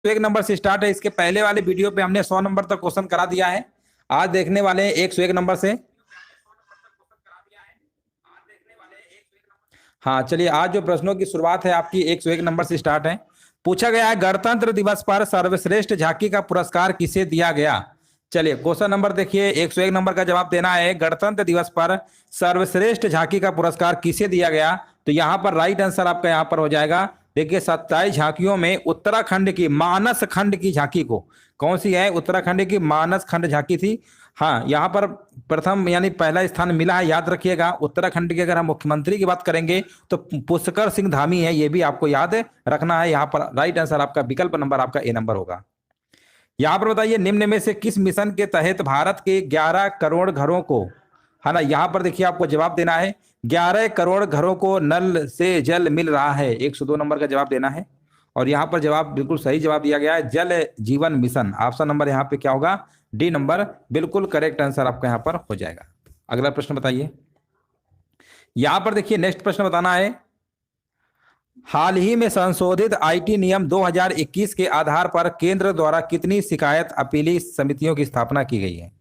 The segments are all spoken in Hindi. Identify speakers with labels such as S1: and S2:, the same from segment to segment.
S1: 1 नंबर से स्टार्ट है। इसके पहले वाले वीडियो पे हमने 100 नंबर तक क्वेश्चन करा दिया है। आज देखने वाले हैं 101 नंबर से। हाँ चलिए, आज जो प्रश्नों की शुरुआत है आपकी 101 नंबर से स्टार्ट है। पूछा गया है, गणतंत्र दिवस पर सर्वश्रेष्ठ झांकी का पुरस्कार किसे दिया गया। चलिए क्वेश्चन नंबर देखिए, 101 नंबर का जवाब देना है। गणतंत्र दिवस पर सर्वश्रेष्ठ झांकी का पुरस्कार किसे दिया गया, तो यहाँ पर राइट आंसर आपका यहाँ पर हो जाएगा। देखिए 27 झांकियों में उत्तराखंड की मानस खंड की झांकी को, कौन सी है, उत्तराखंड की मानस खंड झांकी थी। हाँ, यहाँ पर प्रथम यानी पहला स्थान मिला है, याद रखिएगा। उत्तराखंड के अगर हम मुख्यमंत्री की बात करेंगे तो पुष्कर सिंह धामी है, ये भी आपको याद रखना है। यहाँ पर राइट आंसर आपका विकल्प नंबर आपका ए नंबर होगा। यहाँ पर बताइए, निम्न में से किस मिशन के तहत भारत के 11 करोड़ घरों को, है ना, यहाँ पर देखिए आपको जवाब देना है। 11 करोड़ घरों को नल से जल मिल रहा है, 102 नंबर का जवाब देना है। और यहाँ पर जवाब बिल्कुल सही जवाब दिया गया है, जल जीवन मिशन। ऑप्शन नंबर यहाँ पे क्या होगा, डी नंबर, बिल्कुल करेक्ट आंसर आपका यहाँ पर हो जाएगा। अगला प्रश्न बताइए। यहाँ पर देखिए नेक्स्ट प्रश्न बताना है, हाल ही में संशोधित आईटी नियम 2021 के आधार पर केंद्र द्वारा कितनी शिकायत अपीली समितियों की स्थापना की गई है।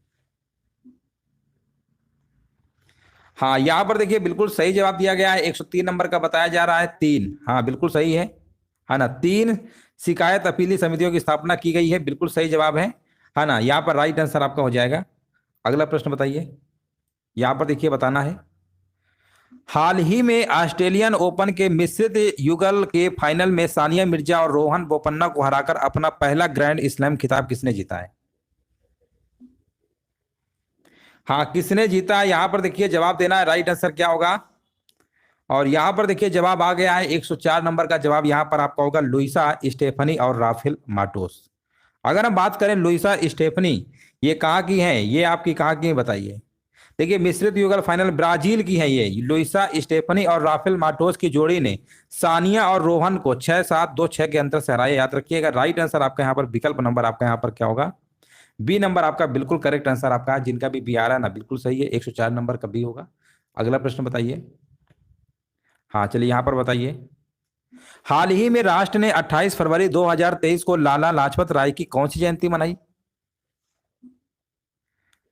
S1: हाँ, यहां पर देखिए बिल्कुल सही जवाब दिया गया है, 103 नंबर का बताया जा रहा है, 3। हाँ बिल्कुल सही है ना, 3 शिकायत अपीली समितियों की स्थापना की गई है, बिल्कुल सही जवाब है ना। यहाँ पर राइट आंसर आपका हो जाएगा। अगला प्रश्न बताइए। यहाँ पर देखिए बताना है, हाल ही में ऑस्ट्रेलियन ओपन के मिश्रित युगल के फाइनल में सानिया मिर्जा और रोहन बोपन्ना को हराकर अपना पहला ग्रैंड स्लैम खिताब किसने जीता है। हाँ, किसने जीता, यहां पर देखिए जवाब देना है, राइट आंसर क्या होगा। और यहां पर देखिए जवाब आ गया है, 104 नंबर का जवाब यहां पर आपका होगा, लुइसा स्टेफनी और राफेल माटोस। अगर हम बात करें लुइसा स्टेफनी, ये कहाँ की हैं, ये आपकी कहाँ की हैं बताइए। देखिए मिश्रित युगल फाइनल ब्राजील की है ये। लुइसा स्टेफनी और राफेल माटोस की जोड़ी ने सानिया और रोहन को 6-7, 2-6 के अंतर से हराया, याद रखिएगा। राइट आंसर आपका यहाँ पर विकल्प नंबर आपका यहाँ पर क्या होगा, बी नंबर आपका बिल्कुल करेक्ट आंसर आपका, जिनका भी बी आ रहा है ना बिल्कुल सही है, 104 नंबर का बी होगा। अगला प्रश्न बताइए। हाँ चलिए यहाँ पर बताइए, हाल ही में राष्ट्र ने 28 फरवरी 2023 को लाला लाजपत राय की कौन सी जयंती मनाई।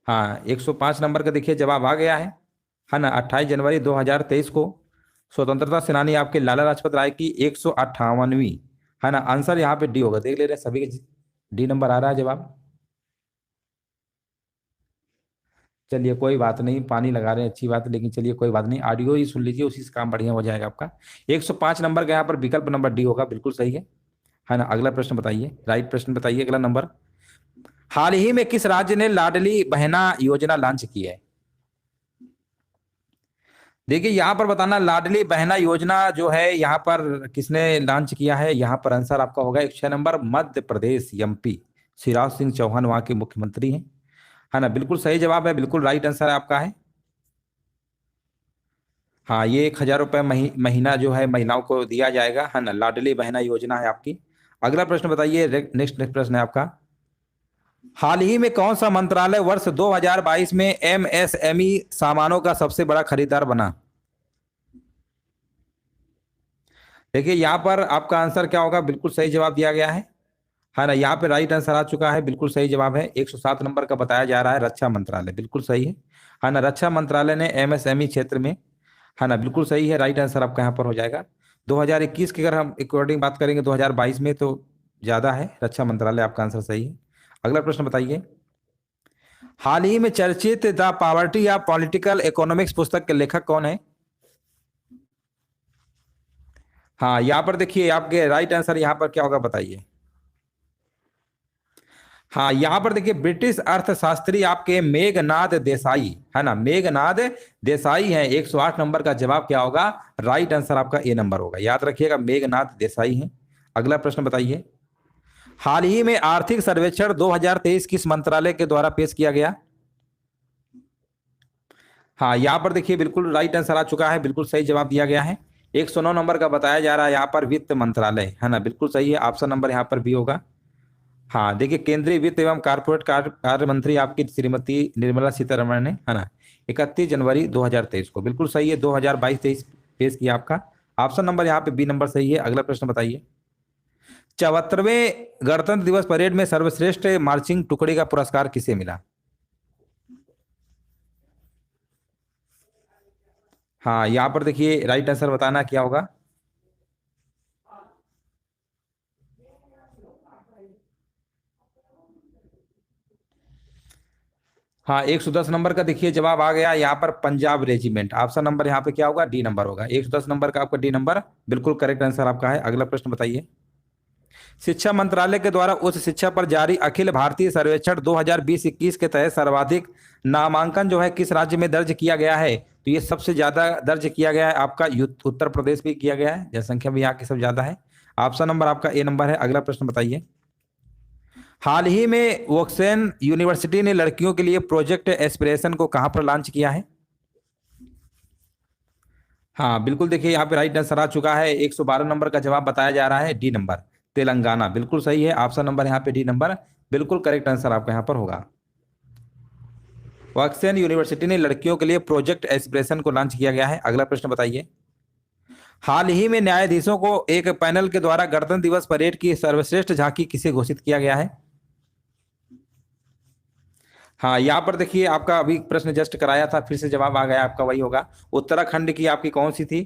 S1: हाँ, 105 नंबर का देखिए जवाब आ गया है ना। 28 जनवरी 2023 को स्वतंत्रता सेनानी आपके लाला लाजपत राय की 158वीं, है ना। आंसर यहाँ पे डी होगा, देख ले रहे सभी के डी नंबर आ रहा है जवाब। चलिए कोई बात नहीं, पानी लगा रहे हैं अच्छी बात है, लेकिन चलिए कोई बात नहीं, ऑडियो ही सुन लीजिए, उसी से काम बढ़िया हो जाएगा आपका। 105 नंबर का यहाँ पर विकल्प नंबर डी होगा, बिल्कुल सही है ना। अगला प्रश्न बताइए, राइट प्रश्न बताइए। अगला नंबर, हाल ही में किस राज्य ने लाडली बहना योजना लॉन्च की है। देखिए यहाँ पर बताना, लाडली बहना योजना जो है यहाँ पर किसने लॉन्च किया है, यहाँ पर आंसर आपका होगा 106 नंबर, मध्य प्रदेश एमपी, शिवराज सिंह चौहान वहां के मुख्यमंत्री हैं, है ना। बिल्कुल सही जवाब है, बिल्कुल राइट आंसर आपका है। हाँ, ये 1,000 रुपये महीना जो है महिलाओं को दिया जाएगा, है ना। लाडली बहना योजना है आपकी। अगला प्रश्न बताइए, नेक्स्ट प्रश्न है आपका, हाल ही में कौन सा मंत्रालय वर्ष 2022 में एमएसएमई सामानों का सबसे बड़ा खरीदार बना। देखिए यहाँ पर आपका आंसर क्या होगा, बिल्कुल सही जवाब दिया गया है ना। यहाँ पे राइट आंसर आ चुका है, बिल्कुल सही जवाब है, 107 नंबर का बताया जा रहा है, रक्षा मंत्रालय, बिल्कुल सही है ना। रक्षा मंत्रालय ने एमएसएमई क्षेत्र में, है ना, बिल्कुल सही है, राइट आंसर आपका यहाँ पर हो जाएगा। 2021 की अगर हम अकॉर्डिंग बात करेंगे 2022 में तो ज्यादा है, रक्षा मंत्रालय आपका आंसर सही है। अगला प्रश्न बताइए, हाल ही में चर्चित द पॉवर्टी या पॉलिटिकल इकोनॉमिक्स पुस्तक के लेखक कौन है। हाँ, यहाँ पर देखिए आपके राइट आंसर यहाँ पर क्या होगा बताइए। हाँ, यहाँ पर देखिए ब्रिटिश अर्थशास्त्री आपके मेघनाद देसाई, है ना, मेघनाद देसाई है। 108 नंबर का जवाब क्या होगा, राइट आंसर आपका ए नंबर होगा, याद रखिएगा, मेघनाद देसाई है। अगला प्रश्न बताइए, हाल ही में आर्थिक सर्वेक्षण 2023 किस मंत्रालय के द्वारा पेश किया गया। हाँ, यहाँ पर देखिए बिल्कुल राइट आंसर आ चुका है, बिल्कुल सही जवाब दिया गया है, 109 नंबर का बताया जा रहा है, यहाँ पर वित्त मंत्रालय, है ना, बिल्कुल सही है, ऑप्शन नंबर यहाँ पर भी होगा। हाँ देखिए, केंद्रीय वित्त एवं कारपोरेट कार्य मंत्री आपकी श्रीमती निर्मला सीतारमण ने, है ना, 31 जनवरी 2023 को, बिल्कुल सही है, 2022-23 पेश किया आपका, ऑप्शन नंबर यहाँ पे बी नंबर सही है। अगला प्रश्न बताइए, 74वें गणतंत्र दिवस परेड में सर्वश्रेष्ठ मार्चिंग टुकड़ी का पुरस्कार किसे मिला? हाँ, यहां पर देखिए राइट आंसर बताना क्या होगा। हाँ, 110 नंबर का देखिए जवाब आ गया यहाँ पर, पंजाब रेजिमेंट। ऑप्शन नंबर यहाँ पे क्या होगा? डी नंबर होगा। 110 नंबर का आपका डी नंबर बिल्कुल करेक्ट आंसर आपका है। अगला प्रश्न बताइए। शिक्षा मंत्रालय के द्वारा उच्च शिक्षा पर जारी अखिल भारतीय सर्वेक्षण 2020-21 के तहत सर्वाधिक नामांकन जो है किस राज्य में दर्ज किया गया है? तो ये सबसे ज्यादा दर्ज किया गया है आपका उत्तर प्रदेश में किया गया है, जनसंख्या भी यहाँ की सब ज्यादा है। ऑप्शन नंबर आपका ए नंबर है। अगला प्रश्न बताइए। हाल ही में वोक्सेन यूनिवर्सिटी ने लड़कियों के लिए प्रोजेक्ट एस्पिरेशन को कहां पर लॉन्च किया है? हाँ बिल्कुल, देखिए यहाँ पे राइट आंसर आ चुका है। 112 नंबर का जवाब बताया जा रहा है, डी नंबर, तेलंगाना। बिल्कुल सही है। ऑप्शन नंबर यहाँ पे डी नंबर बिल्कुल करेक्ट आंसर आपका यहाँ पर होगा। वोक्सेन यूनिवर्सिटी ने लड़कियों के लिए प्रोजेक्ट एस्पिरेशन को लॉन्च किया गया है। अगला प्रश्न बताइए। हाल ही में न्यायाधीशों को एक पैनल के द्वारा गणतंत्र दिवस परेड की सर्वश्रेष्ठ झांकी किसे घोषित किया गया है? हाँ, यहाँ पर देखिए आपका अभी प्रश्न जस्ट कराया था, फिर से जवाब आ गया आपका, वही होगा। उत्तराखंड की आपकी कौन सी थी?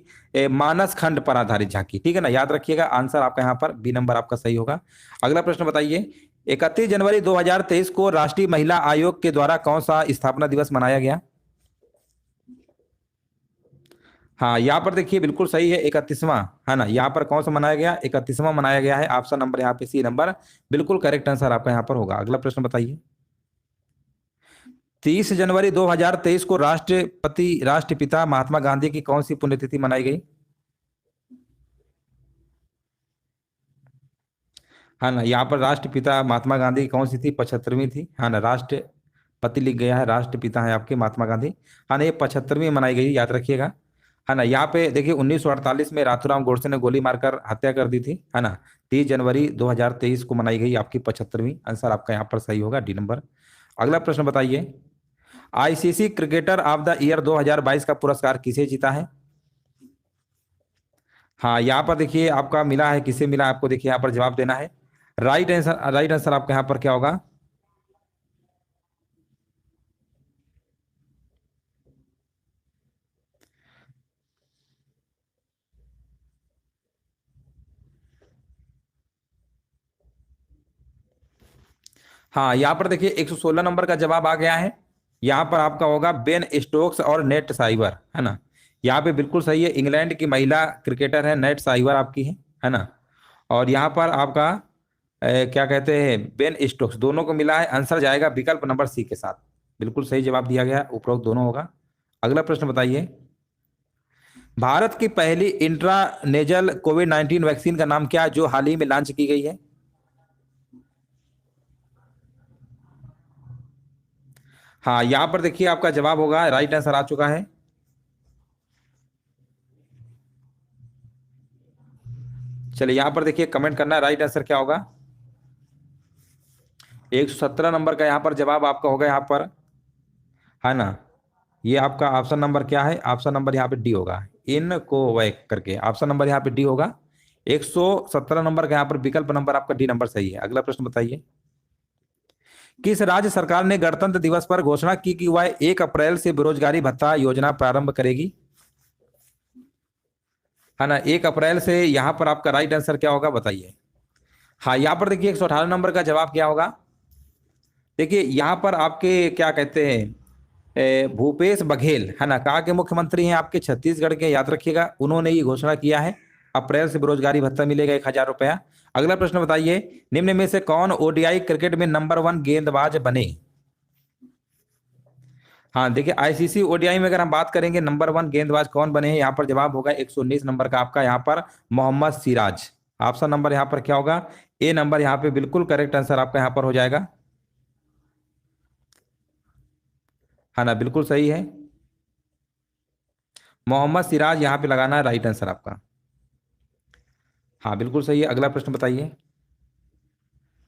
S1: मानस खंड पर आधारित झांकी, ठीक है ना, याद रखिएगा। आंसर आपका यहाँ पर बी नंबर आपका सही होगा। अगला प्रश्न बताइए। 31 जनवरी 2023 को राष्ट्रीय महिला आयोग के द्वारा कौन सा स्थापना दिवस मनाया गया? हाँ, यहाँ पर देखिए बिल्कुल सही है, 31वां, है ना। यहाँ पर कौन सा मनाया गया? 31वां मनाया गया है। ऑप्शन नंबर यहाँ पे सी नंबर बिल्कुल करेक्ट आंसर आपका यहाँ पर होगा। अगला प्रश्न बताइए। 30 जनवरी 2023 को राष्ट्रपिता महात्मा गांधी की कौन सी पुण्यतिथि मनाई गई? है ना, यहाँ पर राष्ट्रपिता महात्मा गांधी की कौन सी थी? 75वीं थी, है ना। राष्ट्रपति लिख गया है, राष्ट्रपिता है आपके महात्मा गांधी, है ना। ये 75वीं मनाई गई, याद रखिएगा, है ना। यहाँ पे देखिए 1948 में रातूराम गोडसे ने गोली मारकर हत्या कर दी थी, है ना। 30 जनवरी 2023 को मनाई गई आपकी 75वीं। आंसर आपका यहाँ पर सही होगा, डी नंबर। अगला प्रश्न बताइए। ICC cricketer of the year 2022 का पुरस्कार किसे जीता है? हाँ, यहाँ पर देखिए आपका मिला है, किसे मिला आपको? देखिए यहाँ पर जवाब देना है। राइट आंसर आपका यहाँ पर क्या होगा? हाँ, यहाँ पर देखिए 116 नंबर का जवाब आ गया है। यहाँ पर आपका होगा बेन स्टोक्स और नेट साइबर, है ना। यहाँ पे बिल्कुल सही है, इंग्लैंड की महिला क्रिकेटर है नेट साइबर आपकी है ना। और यहाँ पर आपका क्या कहते हैं, बेन स्टोक्स, दोनों को मिला है। आंसर जाएगा विकल्प नंबर सी के साथ, बिल्कुल सही जवाब दिया गया, उपरोक्त दोनों होगा। अगला प्रश्न बताइए। भारत की पहली इंट्रानेजल कोविड-19 वैक्सीन का नाम क्या है, जो हाल ही में लॉन्च की गई है? हाँ, यहाँ पर देखिए आपका जवाब होगा, राइट आंसर आ चुका है। चलिए यहाँ पर देखिए कमेंट करना है, राइट आंसर क्या होगा। 117 नंबर का यहाँ पर जवाब आपका होगा यहाँ पर, है ना। ये आपका ऑप्शन नंबर क्या है? ऑप्शन नंबर यहाँ पे डी होगा, इन कोवैक करके, ऑप्शन नंबर यहाँ पे डी होगा। 117 नंबर का यहाँ पर विकल्प नंबर आपका डी नंबर सही है। अगला प्रश्न बताइए। किस राज्य सरकार ने गणतंत्र दिवस पर घोषणा की कि वह 1 अप्रैल से बेरोजगारी भत्ता योजना प्रारंभ करेगी? है ना, 1 अप्रैल से। यहाँ पर आपका राइट आंसर क्या होगा बताइए। हाँ, यहाँ पर देखिए 118 नंबर का जवाब क्या होगा। देखिए यहाँ पर आपके क्या कहते हैं, भूपेश बघेल, है ना, कहाँ के मुख्यमंत्री हैं? आपके छत्तीसगढ़ के, याद रखिएगा। उन्होंने ये घोषणा किया है, अप्रैल से बेरोजगारी भत्ता मिलेगा 1,000 रुपया। अगला प्रश्न बताइए। निम्न में से कौन ओडीआई क्रिकेट में नंबर 1 गेंदबाज बने? हाँ, देखिए आईसीसी ओडीआई में अगर हम बात करेंगे नंबर 1 गेंदबाज कौन बने हैं, यहाँ पर जवाब होगा 119 नंबर का आपका यहाँ पर मोहम्मद सिराज। ऑप्शन नंबर यहाँ पर क्या होगा? ए नंबर यहाँ पे बिल्कुल करेक्ट आंसर आपका यहाँ पर हो जाएगा, है ना, बिल्कुल सही है। मोहम्मद सिराज यहाँ पे लगाना है, राइट आंसर आपका। हाँ बिल्कुल सही है। अगला प्रश्न बताइए।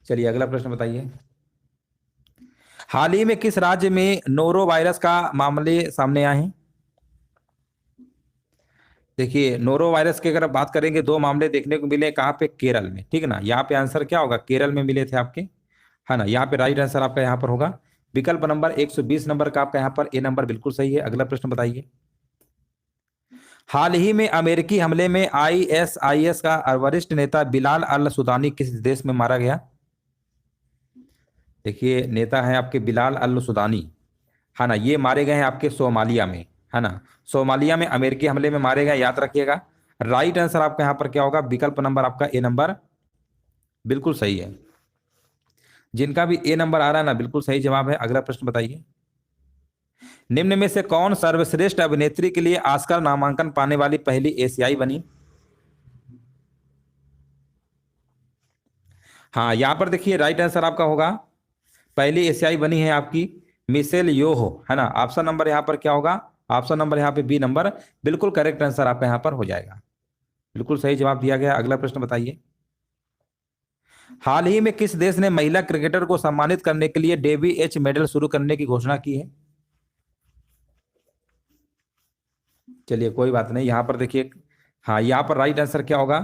S1: चलिए अगला प्रश्न बताइए। हाल ही में किस राज्य में नोरो वायरस का मामले सामने आए हैं? देखिए नोरो वायरस की अगर बात करेंगे, दो मामले देखने को मिले कहाँ पे, केरल में, ठीक है ना। यहाँ पे आंसर क्या होगा, केरल में मिले थे आपके, है ना। यहाँ पे राइट आंसर आपका यहाँ पर होगा विकल्प नंबर 120 नंबर का आपका यहाँ पर ए नंबर बिल्कुल सही है। अगला प्रश्न बताइए। हाल ही में अमेरिकी हमले में आईएसआईएस का वरिष्ठ नेता बिलाल अल सुदानी किस देश में मारा गया। देखिए नेता है आपके बिलाल अल सुदानी, है ना। ये मारे गए हैं आपके सोमालिया में, है ना। सोमालिया में अमेरिकी हमले में मारे गए, याद रखिएगा। राइट आंसर आपका यहाँ पर क्या होगा, विकल्प नंबर आपका ए नंबर बिल्कुल सही है। जिनका भी ए नंबर आ रहा है ना, बिल्कुल सही जवाब है। अगला प्रश्न बताइए। निम्न में से कौन सर्वश्रेष्ठ अभिनेत्री के लिए ऑस्कर नामांकन पाने वाली पहली एशियाई बनी। हाँ यहाँ पर देखिए राइट आंसर आपका होगा, पहली एशियाई बनी है आपकी मिशेल योहो, है ना। ऑप्शन नंबर यहाँ पर क्या होगा, ऑप्शन नंबर यहाँ पे बी नंबर बिल्कुल करेक्ट आंसर आपका यहाँ पर हो जाएगा। बिल्कुल सही जवाब दिया गया। अगला प्रश्न बताइए। हाल ही में किस देश ने महिला क्रिकेटर को सम्मानित करने के लिए डेवी एच मेडल शुरू करने की घोषणा की है। चलिए कोई बात नहीं, यहां पर देखिए, हाँ यहाँ पर राइट आंसर क्या होगा,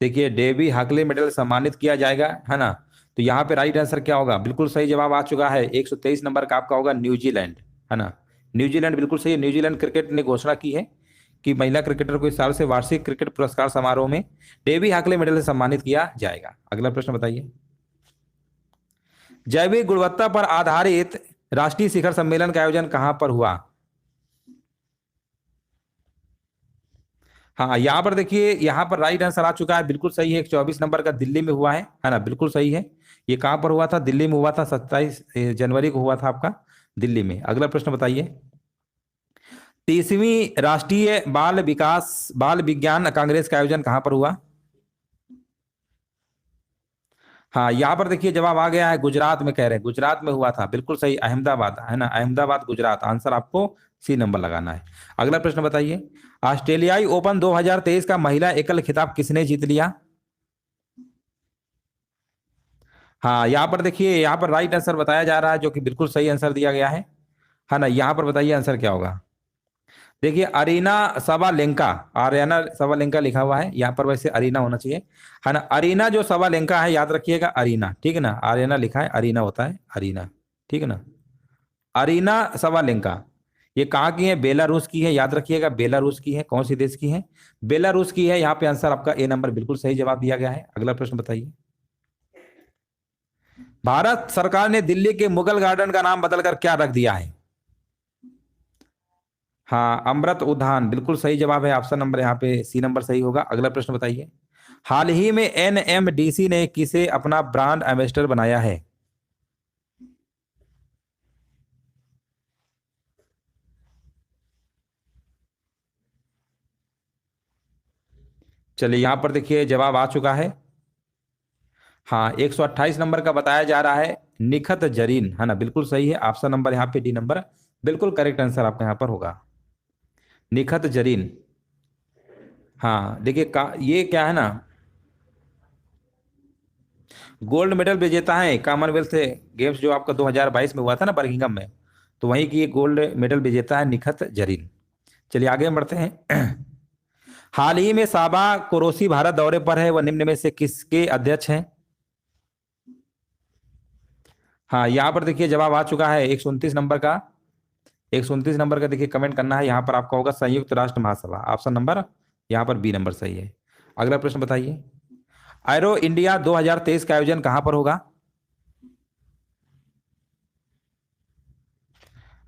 S1: देखिए डेवी हाकले मेडल सम्मानित किया जाएगा, है ना। तो यहाँ पे राइट आंसर क्या होगा, बिल्कुल सही जवाब आ चुका है। 123 नंबर का आपका होगा न्यूजीलैंड, है ना। न्यूजीलैंड बिल्कुल सही है। न्यूजीलैंड क्रिकेट ने घोषणा की है कि महिला क्रिकेटर को इस साल से वार्षिक क्रिकेट पुरस्कार समारोह में डेवी हाकले मेडल से सम्मानित किया जाएगा। अगला प्रश्न बताइए। जैविक गुणवत्ता पर आधारित राष्ट्रीय शिखर सम्मेलन का आयोजन कहां पर हुआ। हाँ यहाँ पर देखिए, यहाँ पर राइट आंसर आ चुका है, बिल्कुल सही है। 124 नंबर का दिल्ली में हुआ है ना, बिल्कुल सही है। ये कहाँ पर हुआ था, दिल्ली में हुआ था, 27 जनवरी को हुआ था आपका दिल्ली में। अगला प्रश्न बताइए। 30वीं राष्ट्रीय बाल विज्ञान कांग्रेस का आयोजन कहाँ पर हुआ। हाँ यहाँ पर देखिए जवाब आ गया है, गुजरात में कह रहे हैं, गुजरात में हुआ था, बिल्कुल सही, अहमदाबाद, है ना, अहमदाबाद गुजरात। आंसर आपको सी नंबर लगाना है। अगला प्रश्न बताइए। ऑस्ट्रेलियाई ओपन 2023 का महिला एकल खिताब किसने जीत लिया। हाँ यहाँ पर देखिए, यहाँ पर राइट आंसर बताया जा रहा है, जो कि बिल्कुल सही आंसर दिया गया है ना। यहाँ पर बताइए आंसर क्या होगा। देखिए अरीना सवालेंका, आर्यना सवालेंका लिखा हुआ है यहाँ पर, वैसे अरीना होना चाहिए, है ना। अरीना जो सवालेंका है, याद रखिएगा अरीना, ठीक है ना। आर्यना लिखा है, अरीना होता है, अरीना, ठीक है ना। अरीना सवालेंका ये कहाँ की है, बेलारूस की है, याद रखिएगा बेलारूस की है। कौन सी देश की है, बेलारूस की है। यहाँ पे आंसर आपका ए नंबर बिल्कुल सही जवाब दिया गया है। अगला प्रश्न बताइए। भारत सरकार ने दिल्ली के मुगल गार्डन का नाम बदलकर क्या रख दिया है। हाँ अमृत उद्यान बिल्कुल सही जवाब है। ऑप्शन नंबर यहाँ पे सी नंबर सही होगा। अगला प्रश्न बताइए। हाल ही में एनएमडीसी ने किसे अपना ब्रांड एम्बेसडर बनाया है। चलिए यहाँ पर देखिए जवाब आ चुका है। हाँ 128 नंबर का बताया जा रहा है, निखत जरीन, है ना, बिल्कुल सही है। ऑप्शन नंबर यहाँ पे डी नंबर बिल्कुल करेक्ट आंसर आपका यहाँ पर होगा, निखत जरीन। हाँ देखिए ये क्या है ना, गोल्ड मेडल विजेता है कॉमनवेल्थ गेम्स जो आपका 2022 में हुआ था ना बर्मिंघम में, तो वहीं की गोल्ड मेडल विजेता है निखत जरीन। चलिए आगे बढ़ते हैं। हाल ही में साबा कुरैशी भारत दौरे पर है, वह निम्न में से किसके अध्यक्ष हैं। हाँ यहाँ पर देखिए जवाब आ चुका है 129 नंबर का, 129 नंबर का देखिए कमेंट करना है। यहाँ पर आपका होगा संयुक्त राष्ट्र महासभा, ऑप्शन नंबर यहाँ पर बी नंबर सही है। अगला प्रश्न बताइए। एरो इंडिया 2023 का आयोजन कहाँ पर होगा।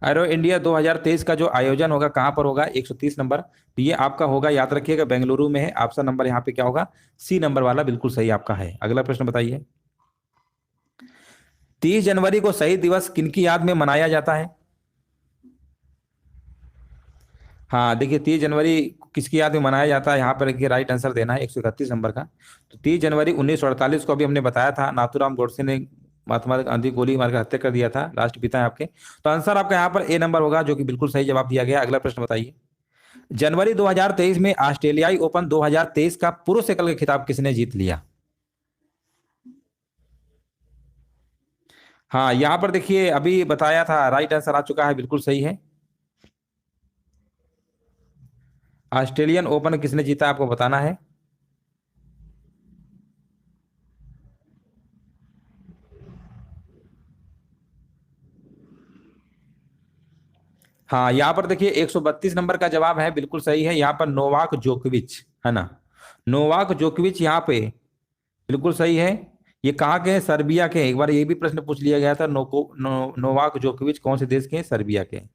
S1: एरो इंडिया 2023 का जो आयोजन होगा कहाँ पर होगा, 130 नंबर, तो ये आपका होगा, याद रखिएगा बेंगलुरु में है। ऑप्शन नंबर यहाँ पे क्या होगा, सी नंबर वाला बिल्कुल सही आपका है। अगला प्रश्न बताइए। 30 जनवरी को शहीद दिवस किनकी याद में मनाया जाता है। हाँ देखिए 30 जनवरी किसकी याद में मनाया जाता है, यहाँ पर देखिए राइट आंसर देना है 131 नंबर का। तो 30 जनवरी 1948 को अभी हमने बताया था, नाथूराम गोडसे ने महात्मा गांधी गोली मारकर हत्या कर दिया था, राष्ट्रपिता है आपके। तो आंसर आपका यहाँ पर ए नंबर होगा, जो कि बिल्कुल सही जवाब दिया गया। अगला प्रश्न बताइए। जनवरी 2023 में ऑस्ट्रेलियाई ओपन 2023 का पुरुष एकल का खिताब किसने जीत लिया। हाँ, यहाँ पर देखिए अभी बताया था, राइट आंसर आ चुका है, बिल्कुल सही है। ऑस्ट्रेलियन ओपन किसने जीता आपको बताना है। हाँ, यहाँ पर देखिए 132 नंबर का जवाब है, बिल्कुल सही है। यहाँ पर नोवाक जोकोविच, है ना, नोवाक जोकोविच यहाँ पे बिल्कुल सही है। ये कहाँ के हैं, सर्बिया के हैं। एक बार ये भी प्रश्न पूछ लिया गया था, नोवाक जोकोविच कौन से देश के हैं, सर्बिया के हैं।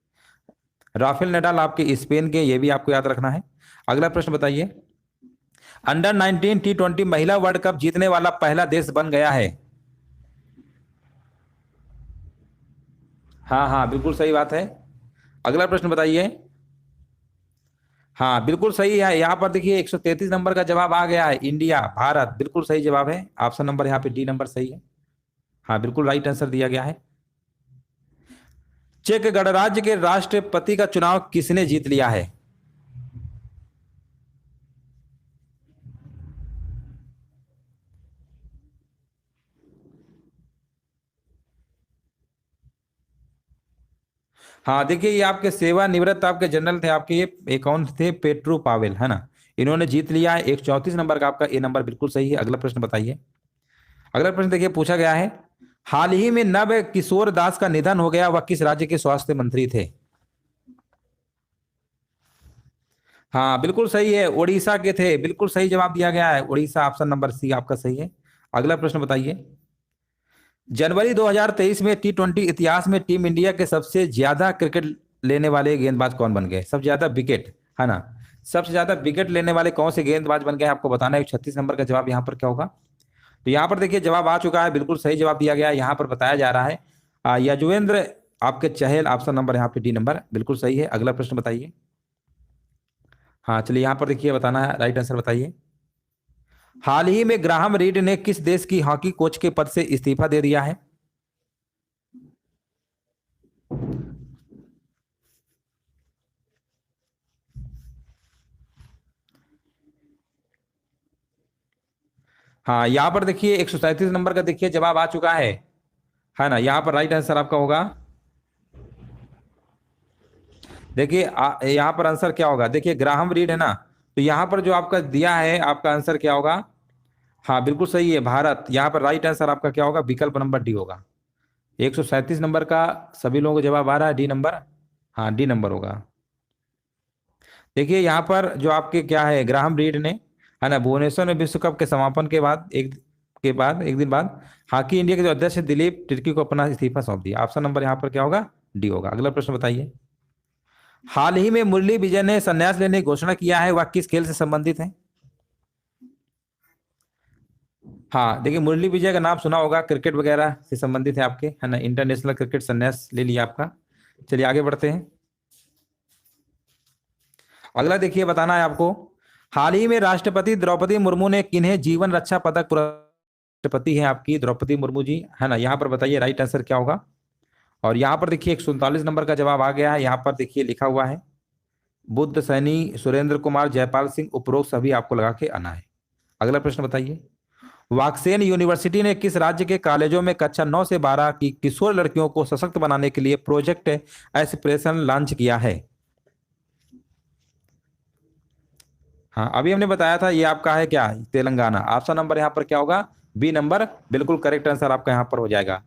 S1: राफेल नडाल आपके स्पेन के, ये भी आपको याद रखना है। अगला प्रश्न बताइए। अंडर 19 T20 महिला वर्ल्ड कप जीतने वाला पहला देश बन गया है। हाँ हाँ, बिल्कुल सही बात है। अगला प्रश्न बताइए। हाँ, बिल्कुल सही है। यहाँ पर देखिए 133 नंबर का जवाब आ गया है, इंडिया, भारत, बिल्कुल सही जवाब है। ऑप्शन नंबर यहाँ पे डी नंबर सही है। हाँ, बिल्कुल राइट आंसर दिया गया है। चेक गणराज्य के राष्ट्रपति का चुनाव किसने जीत लिया है। हाँ, देखिए ये आपके सेवानिवृत्त आपके जनरल थे, आपके ये कौन थे, पेट्रो पावेल, है ना, इन्होंने जीत लिया है। 134 नंबर का आपका ए नंबर बिल्कुल सही है। अगला प्रश्न बताइए। अगला प्रश्न देखिए पूछा गया है, हाल ही में नव किशोर दास का निधन हो गया, वह किस राज्य के स्वास्थ्य मंत्री थे। हाँ, बिल्कुल सही है, उड़ीसा के थे, बिल्कुल सही जवाब दिया गया है, उड़ीसा, ऑप्शन नंबर सी आपका सही है। अगला प्रश्न बताइए। जनवरी 2023 में T20 इतिहास में टीम इंडिया के सबसे ज्यादा क्रिकेट लेने वाले गेंदबाज कौन बन गए, सबसे ज्यादा विकेट, है ना, सबसे ज्यादा विकेट लेने वाले कौन से गेंदबाज बन गए आपको बताना है। 36 नंबर का जवाब यहाँ पर क्या होगा। तो यहाँ पर देखिए जवाब आ चुका है, बिल्कुल सही जवाब दिया गया है। यहाँ पर बताया जा रहा है यजुवेंद्र आपके चहल, ऑप्शन नंबर यहाँ पे डी नंबर बिल्कुल सही है। अगला प्रश्न बताइए। हाँ, चलिए यहाँ पर देखिए बताना है, राइट आंसर बताइए। हाल ही में ग्राहम रीड ने किस देश की हॉकी कोच के पद से इस्तीफा दे दिया है। हाँ, यहाँ पर देखिए 137 नंबर का देखिए जवाब आ चुका है ना, यहाँ पर राइट आंसर आपका होगा। देखिए यहाँ पर आंसर क्या होगा, देखिए ग्राहम रीड है ना, तो यहाँ पर जो आपका दिया है आपका आंसर क्या होगा। हाँ, बिल्कुल सही है, भारत। यहाँ पर राइट आंसर आपका क्या होगा, विकल्प नंबर डी होगा। 137 नंबर का सभी लोगों को जवाब आ रहा है, डी नंबर। हाँ, डी नंबर होगा। देखिए यहाँ पर जो आपके क्या है, ग्राहम रीड ने, है ना, भुवनेश्वर में विश्व कप के समापन के बाद एक दिन बाद हॉकी इंडिया के जो अध्यक्ष हैं, दिलीप तिर्की को अपना इस्तीफा सौंप दिया। ऑप्शन नंबर यहाँ पर क्या होगा, डी होगा। अगला प्रश्न बताइए। हाल ही में मुरली विजय ने संन्यास लेने की घोषणा किया है, वह किस खेल से संबंधित है। हाँ, देखिए मुरली विजय का नाम सुना होगा, क्रिकेट वगैरह से संबंधित है आपके, है ना, इंटरनेशनल क्रिकेट संन्यास ले लिया आपका। चलिए आगे बढ़ते हैं। अगला देखिए बताना है आपको, हाल ही में राष्ट्रपति द्रौपदी मुर्मू ने किन्हें जीवन रक्षा पदक राष्ट्रपति है आपकी द्रौपदी मुर्मू जी, है ना, यहाँ पर बताइए राइट आंसर क्या होगा। और यहाँ पर देखिए 147 नंबर का जवाब आ गया है। यहाँ पर देखिए लिखा हुआ है, बुद्ध सैनी, सुरेंद्र कुमार, जयपाल सिंह, उपरोक्त सभी आपको लगा के आना है। अगला प्रश्न बताइए। वाक्सेन यूनिवर्सिटी ने किस राज्य के कॉलेजों में कक्षा 9 से 12 की किशोर लड़कियों को सशक्त बनाने के लिए प्रोजेक्ट एस्पिरेशन लॉन्च किया है। हाँ, अभी हमने बताया था, ये आपका है क्या, तेलंगाना। ऑप्शन नंबर यहाँ पर क्या होगा, बी नंबर, बिल्कुल करेक्ट आंसर आपका यहाँ पर हो जाएगा।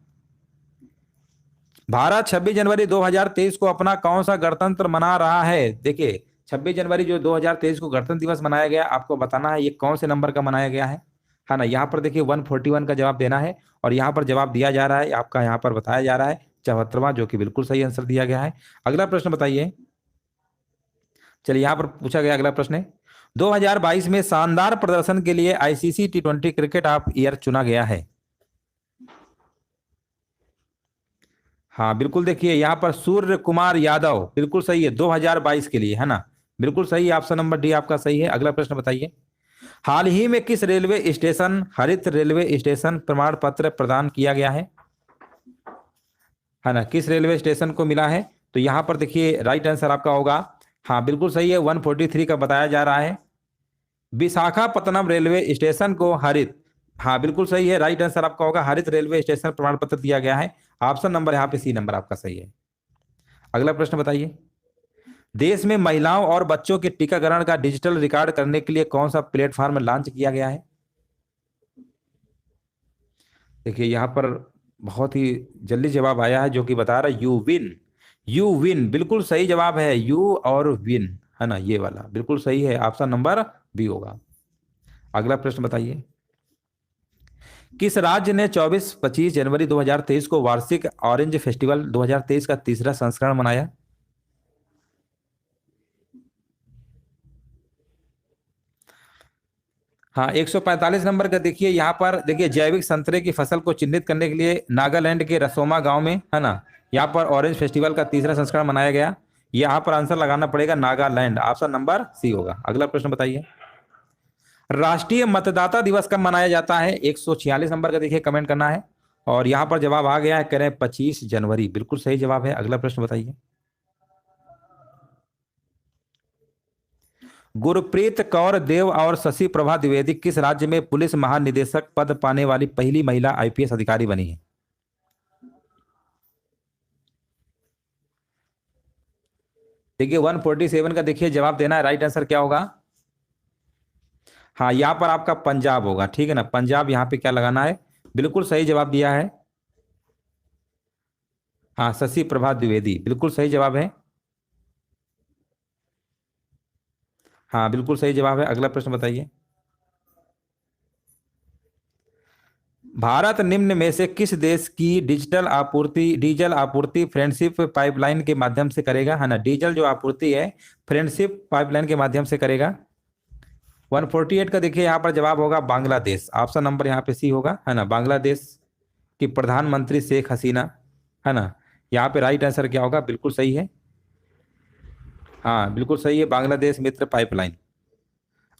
S1: भारत 26 जनवरी 2023 को अपना कौन सा गणतंत्र मना रहा है। देखिए 26 जनवरी जो 2023 को गणतंत्र दिवस मनाया गया, आपको बताना है ये कौन से नंबर का मनाया गया है ना। यहाँ पर देखिए 141 का जवाब देना है, और यहाँ पर जवाब दिया जा रहा है आपका, यहाँ पर बताया जा रहा है 74वां, जो कि बिल्कुल सही आंसर दिया गया है। अगला प्रश्न बताइए। चलिए यहाँ पर पूछा गया अगला प्रश्न है, 2022 में शानदार प्रदर्शन के लिए ICC T20 cricket of year चुना गया है। हाँ, बिल्कुल देखिए यहाँ पर सूर्य कुमार यादव, बिल्कुल सही है, 2022 के लिए, है ना, बिल्कुल सही, ऑप्शन नंबर डी आपका सही है। अगला प्रश्न बताइए। हाल ही में किस रेलवे स्टेशन हरित रेलवे स्टेशन प्रमाण पत्र प्रदान किया गया है ना, किस रेलवे स्टेशन को मिला है। तो यहाँ पर देखिए राइट आंसर आपका होगा, हाँ बिल्कुल सही है, 143 का बताया जा रहा है। विशाखापत्तनम रेलवे स्टेशन को हरित हाँ बिल्कुल सही है, राइट आंसर आपका होगा हरित रेलवे स्टेशन प्रमाण पत्र दिया गया है। ऑप्शन नंबर यहाँ पे सी नंबर आपका सही है। अगला प्रश्न बताइए, देश में महिलाओं और बच्चों के टीकाकरण का डिजिटल रिकॉर्ड करने के लिए कौन सा प्लेटफॉर्म लॉन्च किया गया है? देखिए यहाँ पर बहुत ही जल्दी जवाब आया है जो कि बता रहा है यू विन। यू विन बिल्कुल सही जवाब है, यू और विन, है ना, ये वाला बिल्कुल सही है, ऑप्शन नंबर बी होगा। अगला प्रश्न बताइए, किस राज्य ने 24-25 जनवरी 2023 को वार्षिक ऑरेंज फेस्टिवल 2023 का तीसरा संस्करण मनाया? हाँ 145 नंबर का देखिए, यहाँ पर देखिए जैविक संतरे की फसल को चिन्हित करने के लिए नागालैंड के रसोमा गांव में, है ना, यहाँ पर ऑरेंज फेस्टिवल का तीसरा संस्करण मनाया गया। यहाँ पर आंसर लगाना पड़ेगा नागालैंड, ऑप्शन नंबर सी होगा। अगला प्रश्न बताइए, राष्ट्रीय मतदाता दिवस कब मनाया जाता है? 146 नंबर का देखिए कमेंट करना है, और यहाँ पर जवाब आ गया है, कह रहे हैं 25 जनवरी, बिल्कुल सही जवाब है। अगला प्रश्न बताइए, गुरप्रीत कौर देव और शशि प्रभा द्विवेदी किस राज्य में पुलिस महानिदेशक पद पाने वाली पहली महिला आईपीएस अधिकारी बनी है? देखिए 147 का देखिए जवाब देना है, राइट आंसर क्या होगा? हाँ यहाँ पर आपका पंजाब होगा, ठीक है ना, पंजाब यहाँ पे क्या लगाना है, बिल्कुल सही जवाब दिया है। हाँ शशि प्रभा द्विवेदी बिल्कुल सही जवाब है। हाँ बिल्कुल सही जवाब है। अगला प्रश्न बताइए, भारत निम्न में से किस देश की डीजल आपूर्ति फ्रेंडशिप पाइपलाइन के माध्यम से करेगा? है ना, डीजल जो आपूर्ति है फ्रेंडशिप पाइपलाइन के माध्यम से करेगा। 148 का देखिए यहाँ पर जवाब होगा बांग्लादेश, ऑप्शन नंबर यहाँ पे सी होगा, है ना, बांग्लादेश की प्रधानमंत्री शेख हसीना, है ना, यहाँ पे राइट आंसर क्या होगा? बिल्कुल सही है। हाँ बिल्कुल सही है, बांग्लादेश मित्र पाइपलाइन।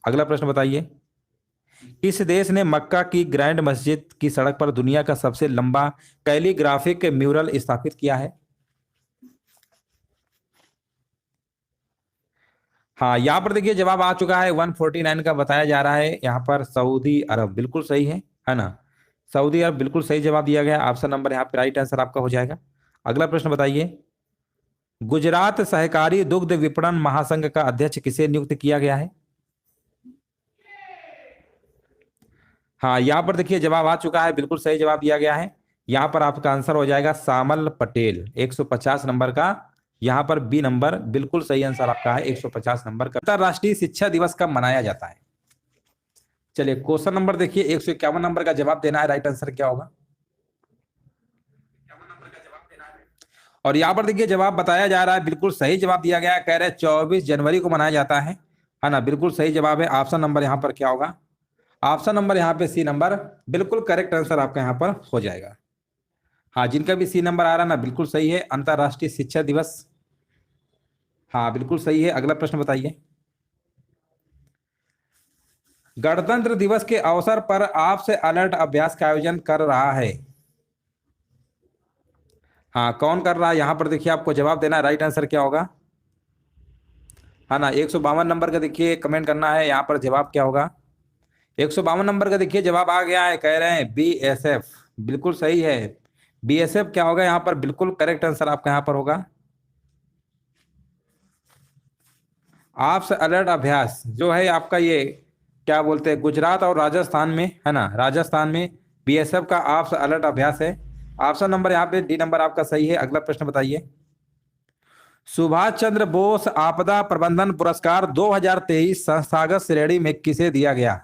S1: अगला प्रश्न बताइए, किस देश ने मक्का की ग्रैंड मस्जिद की सड़क पर दुनिया का सबसे लंबा कैलीग्राफिक म्यूरल स्थापित किया है? हाँ यहाँ पर देखिए जवाब आ चुका है, 149 का बताया जा रहा है, यहाँ पर सऊदी अरब बिल्कुल सही है ना, सऊदी अरब बिल्कुल सही जवाब दिया गया, ऑप्शन नंबर यहाँ पे राइट आंसर आपका हो जाएगा। अगला प्रश्न बताइए, गुजरात सहकारी दुग्ध विपणन महासंघ का अध्यक्ष किसे नियुक्त किया गया है? हाँ यहाँ पर देखिए जवाब आ चुका है, बिल्कुल सही जवाब दिया गया है, यहाँ पर आपका आंसर हो जाएगा सामल पटेल, 150 नंबर का, यहाँ पर बी नंबर बिल्कुल सही आंसर आपका है, 150 नंबर का। अंतरराष्ट्रीय शिक्षा दिवस कब मनाया जाता है? चलिए क्वेश्चन नंबर देखिए, 151 नंबर का जवाब देना है, राइट आंसर क्या होगा? और यहाँ पर देखिए जवाब बताया जा रहा है, बिल्कुल सही जवाब दिया गया है, कह रहे हैं 24 जनवरी को मनाया जाता है ना, बिल्कुल सही जवाब है, ऑप्शन नंबर यहाँ पर क्या होगा? ऑप्शन नंबर यहाँ पे सी नंबर बिल्कुल करेक्ट आंसर आपका यहाँ पर हो जाएगा। हाँ जिनका भी सी नंबर आ रहा है ना बिल्कुल सही है, अंतरराष्ट्रीय शिक्षा दिवस। हाँ बिल्कुल सही है। अगला प्रश्न बताइए, गणतंत्र दिवस के अवसर पर आपसे अलर्ट अभ्यास का आयोजन कर रहा है? हाँ कौन कर रहा है, यहाँ पर देखिए आपको जवाब देना है, राइट आंसर क्या होगा? है ना, 152 नंबर का देखिए कमेंट करना है, यहाँ पर जवाब क्या होगा? 152 नंबर का देखिए जवाब आ गया है, कह रहे हैं बीएसएफ, बिल्कुल सही है, बीएसएफ क्या होगा यहाँ पर? बिल्कुल करेक्ट आंसर आपका यहाँ पर होगा। आपसे अलर्ट अभ्यास जो है आपका, ये क्या बोलते हैं, गुजरात और राजस्थान में, है ना, राजस्थान में बीएसएफ का आपसे अलर्ट अभ्यास है, ऑप्शन नंबर यहाँ पे डी नंबर आपका सही है। अगला प्रश्न बताइए, सुभाष चंद्र बोस आपदा प्रबंधन पुरस्कार 2023 संस्थागत श्रेणी में किसे दिया गया?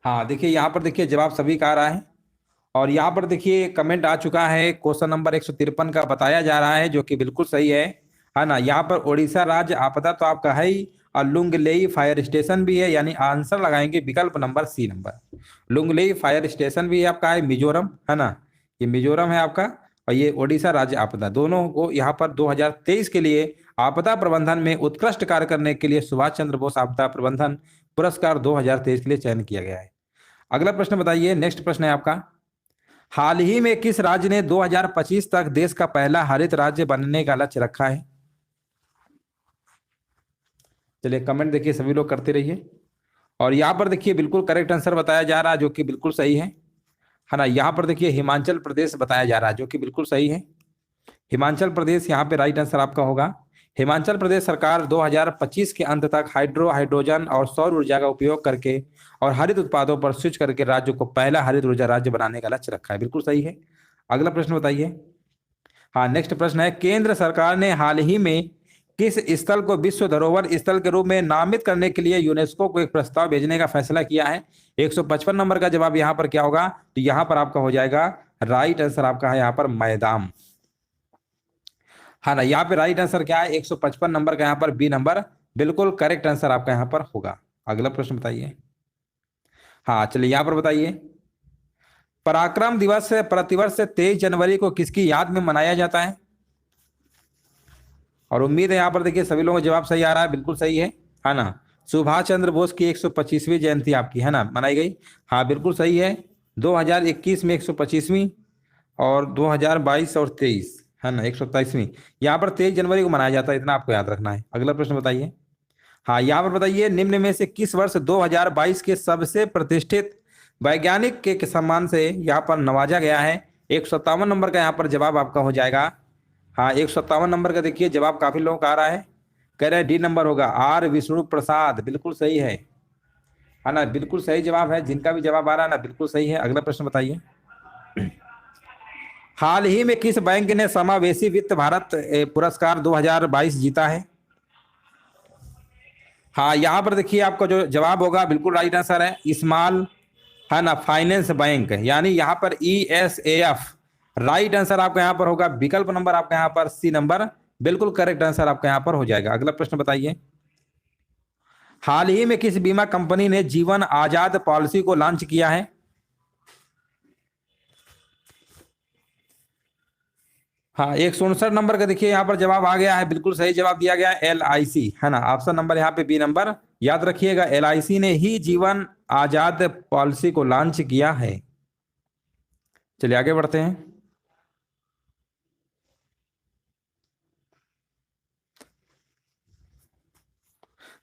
S1: हाँ देखिए यहाँ पर देखिए जवाब सभी का आ रहा है, और यहाँ पर देखिए कमेंट आ चुका है, क्वेश्चन नंबर 153 का बताया जा रहा है जो कि बिल्कुल सही है ना, यहाँ पर उड़ीसा राज्य आपदा तो आपका है ही, और लुंगलेई फायर स्टेशन भी है, यानी आंसर लगाएंगे विकल्प number C number, Lunglei fire station भी आपका है मिजोरम, है ना, ये मिजोरम है आपका, और ये उड़ीसा राज्य आपदा, दोनों को यहाँ पर 2023 के लिए आपदा प्रबंधन में उत्कृष्ट कार्य करने के लिए सुभाष चंद्र बोस आपदा प्रबंधन पुरस्कार 2023 के लिए चयन किया गया है। अगला प्रश्न बताइए, नेक्स्ट प्रश्न है आपका, हाल ही में किस राज्य ने 2025 तक देश का पहला हरित राज्य बनने का लक्ष्य रखा है? चलिए कमेंट देखिए सभी लोग करते रहिए, और यहाँ पर देखिए बिल्कुल करेक्ट आंसर बताया जा रहा है, जो कि बिल्कुल सही है ना। यहाँ पर देखिए हिमाचल प्रदेश बताया जा रहा है, जो कि बिल्कुल सही है। हिमाचल प्रदेश यहाँ पे राइट आंसर आपका होगा। हिमाचल प्रदेश सरकार 2025 के अंत तक हाइड्रोजन और सौर ऊर्जा का उपयोग करके और हरित उत्पादों पर स्विच करके राज्य को पहला हरित ऊर्जा राज्य बनाने का लक्ष्य रखा है। बिल्कुल सही है। अगला प्रश्न बताइए। हाँ, नेक्स्ट प्रश्न है, केंद्र सरकार ने हाल ही में किस स्थल को विश्व धरोहर स्थल के रूप में नामित करने के लिए यूनेस्को को एक प्रस्ताव भेजने का फैसला किया है? 155 नंबर का जवाब यहाँ पर क्या होगा? तो यहाँ पर आपका हो जाएगा राइट आंसर आपका है यहाँ पर मैदान। हाँ ना, यहाँ पे राइट आंसर क्या है? 155 नंबर का यहाँ पर बी नंबर बिल्कुल करेक्ट आंसर आपका यहाँ पर होगा। अगला प्रश्न बताइए। हाँ चलिए, यहाँ पर बताइए, पराक्रम दिवस प्रतिवर्ष 23 जनवरी को किसकी याद में मनाया जाता है? और उम्मीद है यहाँ पर देखिए सभी लोगों को जवाब सही आ रहा है। बिल्कुल सही है ना। सुभाष चंद्र बोस की 125वीं जयंती आपकी है ना मनाई गई। हाँ बिल्कुल सही है। 2021 में 125वीं और 2022 और 23 है ना 127वीं। यहाँ पर 23 जनवरी को मनाया जाता है, इतना आपको याद रखना है। अगला प्रश्न बताइए। हाँ, यहाँ पर बताइए, निम्न में से किस वर्ष 2022 के सबसे प्रतिष्ठित वैज्ञानिक के सम्मान से यहाँ पर नवाजा गया है? 157 नंबर का यहाँ पर जवाब आपका हो जाएगा। हाँ, 157 नंबर का देखिए जवाब काफी लोगों का आ रहा है, कह रहे हैं डी नंबर होगा, आर विष्णु प्रसाद। बिल्कुल सही है ना, बिल्कुल सही जवाब है। जिनका भी जवाब आ रहा है ना बिल्कुल सही है। अगला प्रश्न बताइए। हाल ही में किस बैंक ने समावेशी वित्त भारत पुरस्कार 2022 जीता है? हाँ, यहाँ पर देखिए आपका जो जवाब होगा बिल्कुल राइट आंसर है स्मॉल है ना फाइनेंस बैंक, यानी यहाँ पर ESAF। राइट आंसर आपका यहाँ पर होगा विकल्प नंबर आपका यहाँ पर सी नंबर बिल्कुल करेक्ट आंसर आपका यहाँ पर हो जाएगा। अगला प्रश्न बताइए। हाल ही में किस बीमा कंपनी ने जीवन आजाद पॉलिसी को लॉन्च किया है? हाँ, 169 नंबर का देखिए यहाँ पर जवाब आ गया है, बिल्कुल सही जवाब दिया गया है LIC है ना। ऑप्शन नंबर यहाँ पे बी नंबर याद रखिएगा, LIC ने ही जीवन आजाद पॉलिसी को लॉन्च किया है। चलिए आगे बढ़ते हैं।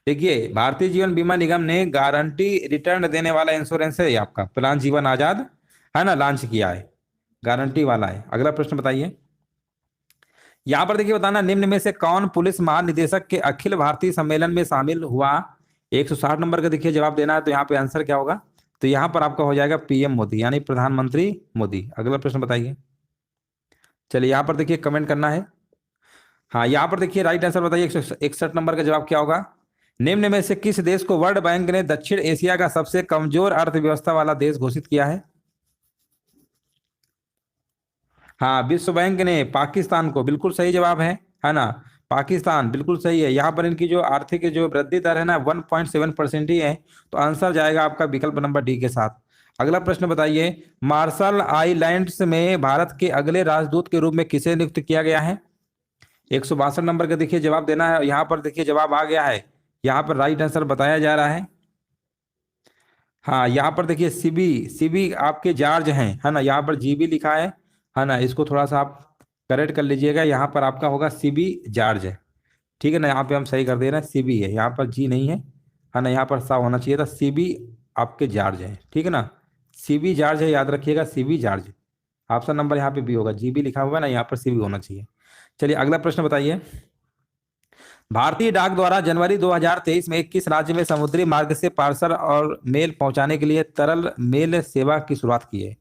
S1: देखिए, भारतीय जीवन बीमा निगम ने गारंटी रिटर्न देने वाला इंश्योरेंस है ये आपका प्लान जीवन आजाद है ना लॉन्च किया है, गारंटी वाला है। अगला प्रश्न बताइए। यहां पर देखिए बताना, निम्न में से कौन पुलिस महानिदेशक के अखिल भारतीय सम्मेलन में शामिल हुआ? 160 नंबर का देखिए जवाब देना है, तो यहाँ पे आंसर क्या होगा? तो यहाँ पर आपका हो जाएगा PM मोदी, यानी प्रधानमंत्री मोदी। अगला प्रश्न बताइए। चलिए यहाँ पर देखिए कमेंट करना है। हाँ, यहाँ पर देखिए राइट आंसर बताइए। 161 नंबर का जवाब क्या होगा? निम्न में से किस देश को वर्ल्ड बैंक ने दक्षिण एशिया का सबसे कमजोर अर्थव्यवस्था वाला देश घोषित किया है? हाँ, विश्व बैंक ने पाकिस्तान को, बिल्कुल सही जवाब है ना। पाकिस्तान बिल्कुल सही है। यहाँ पर इनकी जो आर्थिक जो वृद्धि दर है ना 1.7% ही है, तो आंसर जाएगा आपका विकल्प नंबर डी के साथ। अगला प्रश्न बताइए। मार्शल आइलैंड्स में भारत के अगले राजदूत के रूप में किसे नियुक्त किया गया है? 162 नंबर का देखिए जवाब देना है। यहाँ पर देखिए जवाब आ गया है, यहाँ पर राइट आंसर बताया जा रहा है। हाँ, यहाँ पर देखिए सीबी आपके जॉर्ज हैं है ना, यहाँ पर GB लिखा है ना। इसको थोड़ा सा आप करेक्ट कर लीजिएगा, यहाँ पर आपका होगा CB जॉर्ज है, ठीक है ना। यहाँ पे हम सही कर दे रहे हैं, CB है, यहाँ पर जी नहीं है ना। यहाँ पर सा होना चाहिए था, CB आपके जॉर्ज है, ठीक है ना। CB जॉर्ज है, याद रखिएगा CB जॉर्ज। ऑप्शन नंबर यहाँ पे बी होगा, GB लिखा हुआ है ना, यहाँ पर CB होना चाहिए। चलिए अगला प्रश्न बताइए। भारतीय डाक द्वारा जनवरी 2023 में किस राज्य में समुद्री मार्ग से पार्सल और मेल पहुंचाने के लिए तरल मेल सेवा की शुरुआत की है?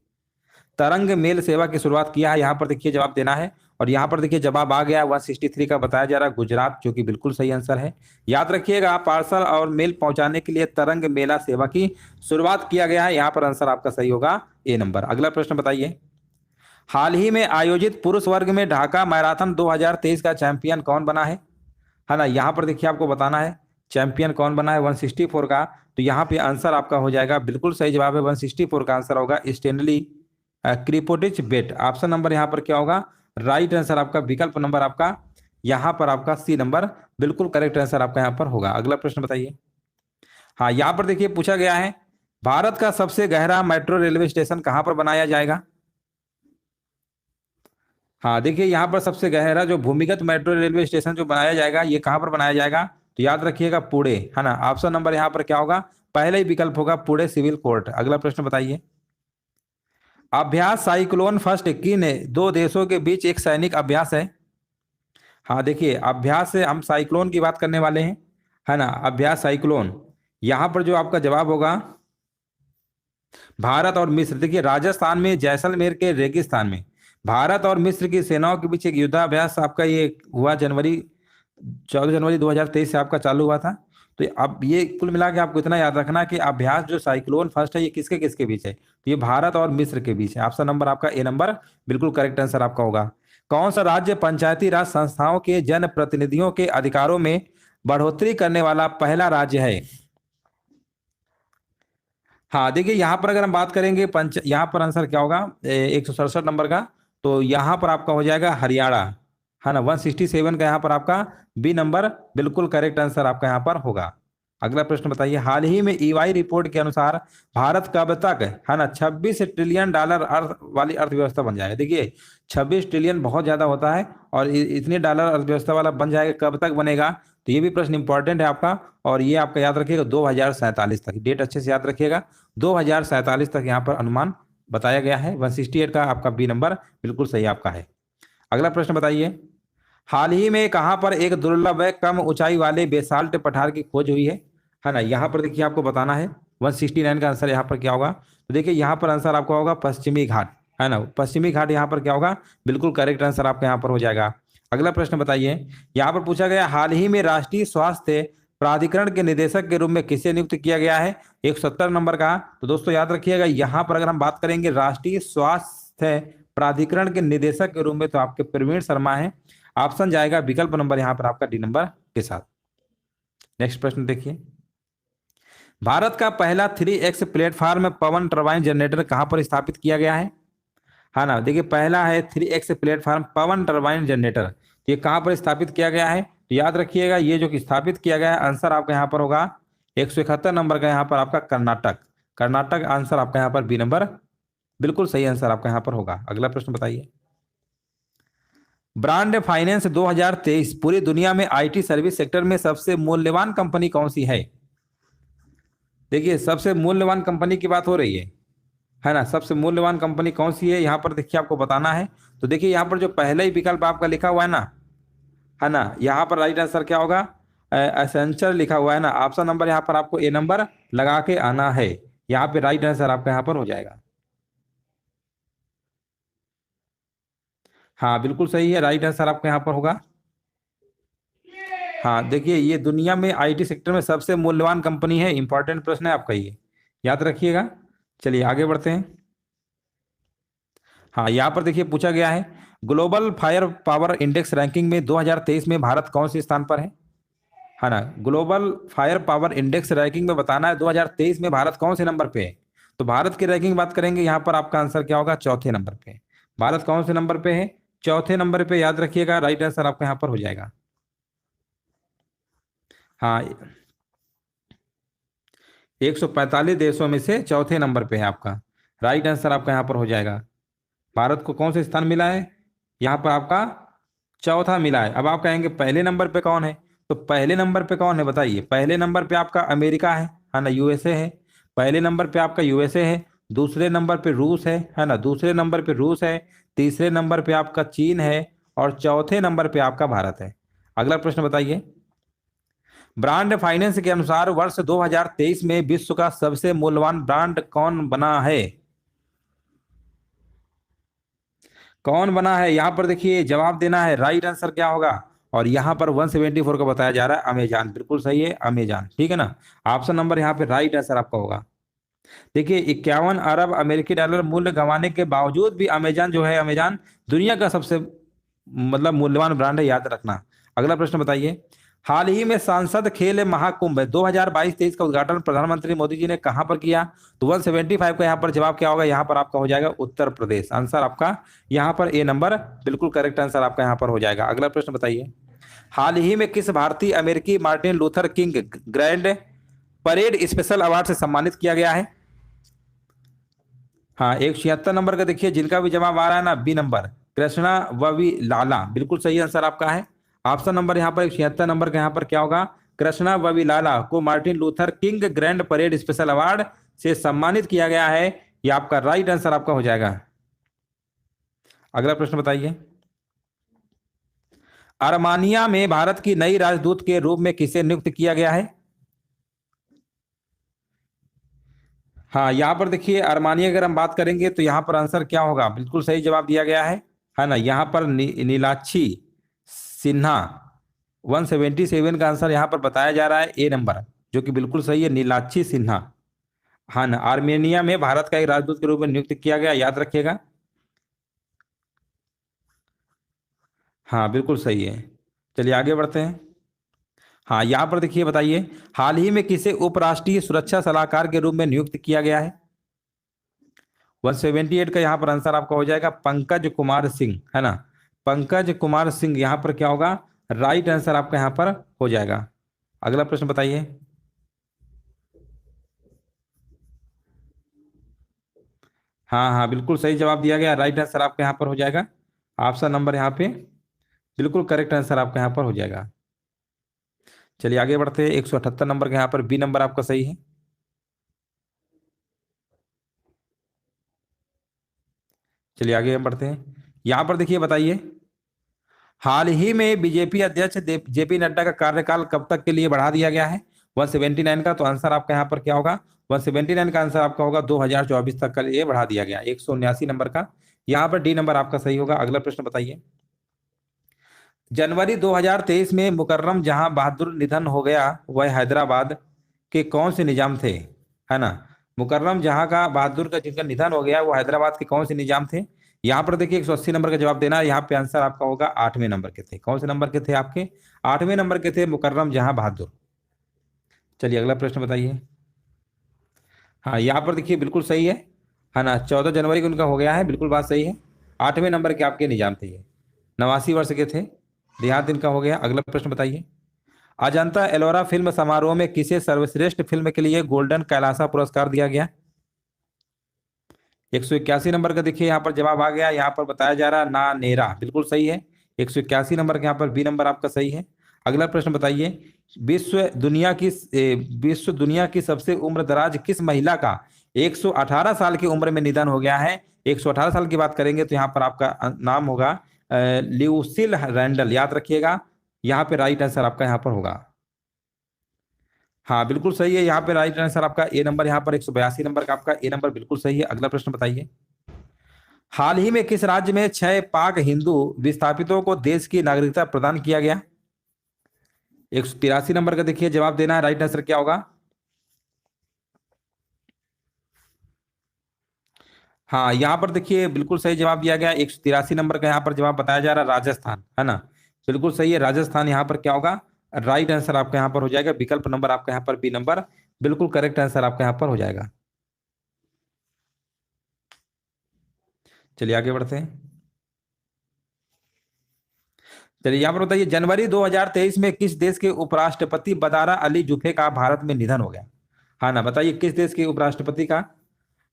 S1: तरंग मेल सेवा की शुरुआत किया है, यहाँ पर देखिए जवाब देना है। और यहाँ पर देखिए जवाब आ गया 163 का बताया जा रहा है गुजरात, जो कि बिल्कुल सही आंसर है। याद रखिएगा, पार्सल और मेल पहुंचाने के लिए तरंग मेला सेवा की शुरुआत किया गया है। यहाँ पर आंसर आपका सही होगा ए नंबर। अगला प्रश्न बताइए। हाल ही में आयोजित पुरुष वर्ग में ढाका मैराथन 2023 का चैंपियन कौन बना है ना। यहाँ पर देखिए आपको बताना है चैंपियन कौन बना है 164 का, तो यहाँ पे आंसर आपका हो जाएगा बिल्कुल सही जवाब है 164 का आंसर होगा स्टेनली क्रिपोटिच बेट। ऑप्शन नंबर यहाँ पर क्या होगा? राइट आंसर आपका विकल्प नंबर आपका यहाँ पर आपका सी नंबर बिल्कुल करेक्ट आंसर आपका यहाँ पर होगा। अगला प्रश्न बताइए। हाँ, यहाँ पर देखिए पूछा गया है, भारत का सबसे गहरा मेट्रो रेलवे स्टेशन कहाँ पर बनाया जाएगा? हाँ, देखिए यहाँ पर सबसे गहरा जो भूमिगत मेट्रो रेलवे स्टेशन जो बनाया जाएगा, ये कहाँ पर बनाया जाएगा? तो याद रखिएगा पुणे है ना। ऑप्शन नंबर यहाँ पर क्या होगा? पहला ही विकल्प होगा पुणे सिविल कोर्ट। अगला प्रश्न बताइए, अभ्यास साइक्लोन फर्स्ट किन दो देशों के बीच एक सैनिक अभ्यास है? हाँ देखिए, अभ्यास से हम साइक्लोन की बात करने वाले हैं, है ना, अभ्यास साइक्लोन। यहां पर जो आपका जवाब होगा भारत और मिस्र। देखिए, राजस्थान में जैसलमेर के रेगिस्तान में भारत और मिस्र की सेनाओं के बीच एक युद्धाभ्यास आपका ये हुआ जनवरी 14 जनवरी 2023 से आपका चालू हुआ था। तो अब ये कुल मिला के आपको इतना याद रखना कि अभ्यास जो साइक्लोन फर्स्ट है ये किसके किसके बीच है, तो ये भारत और मिस्र के बीच है। ऑप्शन नंबर आपका ए नंबर बिल्कुल करेक्ट आंसर आपका होगा। कौन सा राज्य पंचायती राज संस्थाओं के जन प्रतिनिधियों के अधिकारों में बढ़ोतरी करने वाला पहला राज्य है? हाँ देखिए, यहाँ पर अगर हम बात करेंगे यहाँ पर आंसर क्या होगा 167 नंबर का, तो यहाँ पर आपका हो जाएगा हरियाणा, है ना, 167 का यहाँ पर आपका बी नंबर बिल्कुल करेक्ट आंसर आपका यहाँ पर होगा। अगला प्रश्न बताइए, हाल ही में ईवाई रिपोर्ट के अनुसार भारत कब तक, है ना, 26 ट्रिलियन डॉलर अर्थ वाली अर्थव्यवस्था बन जाएगा? देखिए 26 ट्रिलियन बहुत ज्यादा होता है, और इतने डॉलर अर्थव्यवस्था वाला बन जाएगा, कब तक बनेगा? तो ये भी प्रश्न इंपॉर्टेंट है आपका, और ये आपका याद रखिएगा 2047 तक, डेट अच्छे से याद रखिएगा, 2047 तक यहाँ पर अनुमान बताया गया है। 168 का आपका बी नंबर बिल्कुल सही आपका है। अगला प्रश्न बताइए, हाल ही में कहां पर एक दुर्लभ व कम ऊंचाई वाले बेसाल्ट पठार की खोज हुई है ना? यहाँ पर देखिए आपको बताना है 169 का आंसर यहाँ पर क्या होगा, तो देखिए यहाँ पर आंसर आपका होगा पश्चिमी घाट, है ना, पश्चिमी घाट यहाँ पर क्या होगा, बिल्कुल करेक्ट आंसर आपका यहाँ पर हो जाएगा। अगला प्रश्न बताइए, यहाँ पर पूछा गया हाल ही में राष्ट्रीय स्वास्थ्य प्राधिकरण के निदेशक के रूप में किसे नियुक्त किया गया है? 170 नंबर का। तो दोस्तों याद रखिएगा, यहाँ पर अगर हम बात करेंगे राष्ट्रीय स्वास्थ्य प्राधिकरण के निदेशक के रूप में, तो आपके प्रवीण शर्मा है। ऑप्शन जाएगा विकल्प नंबर यहाँ पर आपका डी नंबर के साथ। नेक्स्ट प्रश्न देखिए, भारत का पहला 3x प्लेटफॉर्म पवन टरबाइन जनरेटर कहां पर स्थापित किया गया है ना? देखिए पहला है 3x प्लेटफॉर्म पवन टरबाइन जनरेटर, ये कहां पर स्थापित किया गया है? तो याद रखिएगा, ये जो स्थापित किया गया है आंसर आपका यहाँ पर होगा 171 नंबर का यहाँ पर आपका कर्नाटक, कर्नाटक आंसर आपका यहाँ पर बी नंबर बिल्कुल सही आंसर आपका यहाँ पर होगा। अगला प्रश्न बताइए, ब्रांड फाइनेंस 2023 पूरी दुनिया में आईटी सर्विस सेक्टर में सबसे मूल्यवान कंपनी कौन सी है? देखिए सबसे मूल्यवान कंपनी की बात हो रही है ना, सबसे मूल्यवान कंपनी कौन सी है यहाँ पर देखिए आपको बताना है। तो देखिए यहाँ पर जो पहला ही विकल्प आपका लिखा हुआ है ना, यहाँ पर राइट आंसर क्या होगा, एसेंचर लिखा हुआ है ना, ऑप्शन नंबर यहाँ पर आपको ए नंबर लगा के आना है, यहाँ पे राइट आंसर आपका यहाँ पर हो जाएगा। हाँ बिल्कुल सही है, राइट आंसर आपका यहाँ पर होगा। हाँ देखिए, ये दुनिया में आईटी सेक्टर में सबसे मूल्यवान कंपनी है, इंपॉर्टेंट प्रश्न है आपका, ये याद रखिएगा। चलिए आगे बढ़ते हैं। हाँ यहाँ पर देखिए पूछा गया है, global fire power index ranking में 2023 में भारत कौन से स्थान पर है ना? Global fire power index ranking में बताना है 2023 में भारत कौन से नंबर पे है। तो भारत की रैंकिंग बात करेंगे, यहाँ पर आपका आंसर क्या होगा, चौथे नंबर पे। भारत कौन से नंबर पे है? चौथे नंबर पे, याद रखिएगा, राइट आंसर आपका यहाँ पर हो जाएगा। हाँ 145 देशों में से चौथे नंबर पे है आपका, राइट आंसर आपका यहाँ पर हो जाएगा। भारत को कौन से स्थान मिला है? यहाँ पर आपका चौथा मिला है। अब आप कहेंगे पहले नंबर पे कौन है, तो पहले नंबर पे कौन है बताइए? पहले नंबर पे आपका अमेरिका है ना, यूएसए है। पहले नंबर पे आपका यूएसए है, दूसरे नंबर पे रूस है ना, दूसरे नंबर पे रूस है, तीसरे नंबर पे आपका चीन है, और चौथे नंबर पे आपका भारत है। अगला प्रश्न बताइए, ब्रांड फाइनेंस के अनुसार वर्ष 2023 में विश्व का सबसे मूल्यवान ब्रांड कौन बना है? कौन बना है यहाँ पर देखिए जवाब देना है, राइट आंसर क्या होगा, और यहाँ पर 174 का बताया जा रहा है अमेजान, बिल्कुल सही है अमेजान, ठीक है ना। ऑप्शन नंबर यहाँ पे राइट आंसर आपका होगा। देखिए 51 अरब अमेरिकी डॉलर मूल्य गंवाने के बावजूद भी अमेजान जो है, अमेजान दुनिया का सबसे मतलब मूल्यवान ब्रांड है, याद रखना। अगला प्रश्न बताइए, हाल ही में सांसद खेल महाकुंभ 2022-23 का उद्घाटन प्रधानमंत्री मोदी जी ने कहां पर किया? तो 175 का यहाँ पर जवाब क्या होगा, यहाँ पर आपका हो जाएगा उत्तर प्रदेश, आंसर आपका यहाँ पर ए नंबर बिल्कुल करेक्ट आंसर आपका यहाँ पर हो जाएगा। अगला प्रश्न बताइए, हाल ही में किस भारतीय अमेरिकी Martin Luther king grand parade special award से सम्मानित किया गया है? हाँ 176 नंबर का देखिए जिनका भी जवाब आ रहा है ना, बी नंबर कृष्णा ववी लाला, बिल्कुल सही आंसर आपका है। ऑप्शन नंबर यहाँ पर 176 नंबर का यहाँ पर क्या होगा, कृष्णा वविलाला को Martin Luther king grand parade special award से सम्मानित किया गया है? ये आपका राइट आंसर आपका हो जाएगा। अगला प्रश्न बताइए। आर्मानिया में भारत की नई राजदूत के रूप में किसे नियुक्त किया गया है? हाँ, यहाँ पर देखिए आर्मानिया अगर हम बात करेंगे तो यहाँ पर आंसर क्या होगा? बिल्कुल सही जवाब दिया गया है ना। यहाँ पर नीलाक्षी सिन्हा 177 का आंसर यहाँ पर बताया जा रहा है ए नंबर, जो कि बिल्कुल सही है, नीलाक्षी सिन्हा। हाँ ना, आर्मेनिया में भारत का एक राजदूत के रूप में नियुक्त किया गया, याद रखिएगा। हाँ बिल्कुल सही है। चलिए आगे बढ़ते हैं। हाँ, यहाँ पर देखिए बताइए, हाल ही में किसे उपराष्ट्रीय सुरक्षा सलाहकार के रूप में नियुक्त किया गया है? 178 का यहाँ पर आंसर आपका हो जाएगा पंकज कुमार सिंह, है ना। पंकज कुमार सिंह यहाँ पर क्या होगा? राइट आंसर आपका यहाँ पर हो जाएगा। अगला प्रश्न बताइए। हाँ हाँ, बिल्कुल सही जवाब दिया गया, राइट आंसर आपका यहाँ पर हो जाएगा। ऑप्शन नंबर यहाँ पे बिल्कुल करेक्ट आंसर आपका यहाँ पर हो जाएगा। चलिए आगे बढ़ते हैं। 178 नंबर का यहाँ पर बी नंबर आपका सही है। चलिए आगे हम बढ़ते हैं। यहाँ पर देखिए बताइए, हाल ही में बीजेपी अध्यक्ष जेपी नड्डा का कार्यकाल कब तक के लिए बढ़ा दिया गया है? 179 का, तो आंसर आपका यहाँ पर क्या होगा? 179 का आंसर आपका होगा 2024 तक के लिए बढ़ा दिया गया। 179 नंबर का यहाँ पर डी नंबर आपका सही होगा। अगला प्रश्न बताइए। जनवरी 2023 में मुकर्रम जहां बहादुर निधन हो गया, वह हैदराबाद के कौन से निजाम थे? है ना, मुकर्रम जहां का बहादुर का जिनका निधन हो गया वो हैदराबाद के कौन से निजाम थे? यहाँ पर देखिए 180 नंबर का जवाब देना है। यहाँ पे आंसर आपका होगा 8वें नंबर के थे। कौन से नंबर के थे आपके? 8वें नंबर के थे मुकर्रम जहां बहादुर। चलिए अगला प्रश्न बताइए। हाँ, यहाँ पर देखिए बिल्कुल सही है ना, 14 जनवरी को उनका हो गया है, बिल्कुल बात सही है। 8वें नंबर के आपके निजाम थे ये, 89 वर्ष के थे, देहांत इनका हो गया। अगला प्रश्न बताइए। अजंता एलोरा फिल्म समारोह में किसे सर्वश्रेष्ठ फिल्म के लिए गोल्डन कैलासा पुरस्कार दिया गया? 181 नंबर का देखिए यहाँ पर जवाब आ गया। यहाँ पर बताया जा रहा ना नेरा, बिल्कुल सही है। 181 नंबर के यहाँ पर बी नंबर आपका सही है। अगला प्रश्न बताइए। विश्व दुनिया की सबसे उम्र दराज किस महिला का 118 साल की उम्र में निधन हो गया है? 118 साल की बात करेंगे तो यहाँ पर आपका नाम होगा ल्यूसिल रैंडल, याद रखिएगा। यहाँ पे राइट आंसर आपका यहाँ पर होगा। हाँ बिल्कुल सही है, यहाँ पे राइट आंसर आपका ए नंबर। यहाँ पर 182 नंबर का आपका ए नंबर बिल्कुल सही है। अगला प्रश्न बताइए। हाल ही में किस राज्य में 6 पाक हिंदू विस्थापितों को देश की नागरिकता प्रदान किया गया? 183 नंबर का देखिए जवाब देना है, राइट आंसर क्या होगा? हाँ, यहाँ पर देखिए बिल्कुल सही जवाब दिया गया। 183 नंबर का यहाँ पर जवाब बताया जा रहा है राजस्थान, है ना, बिल्कुल सही है। राजस्थान यहाँ पर क्या होगा? राइट आंसर आपका यहाँ पर हो जाएगा। विकल्प नंबर आपका यहाँ पर बी नंबर बिल्कुल करेक्ट आंसर आपका यहाँ पर हो जाएगा। चलिए आगे बढ़ते हैं। चलिए यहाँ पर बताइए, जनवरी 2023 में किस देश के उपराष्ट्रपति बदारा अली जुफे का भारत में निधन हो गया? हाँ ना, बताइए किस देश के उपराष्ट्रपति का,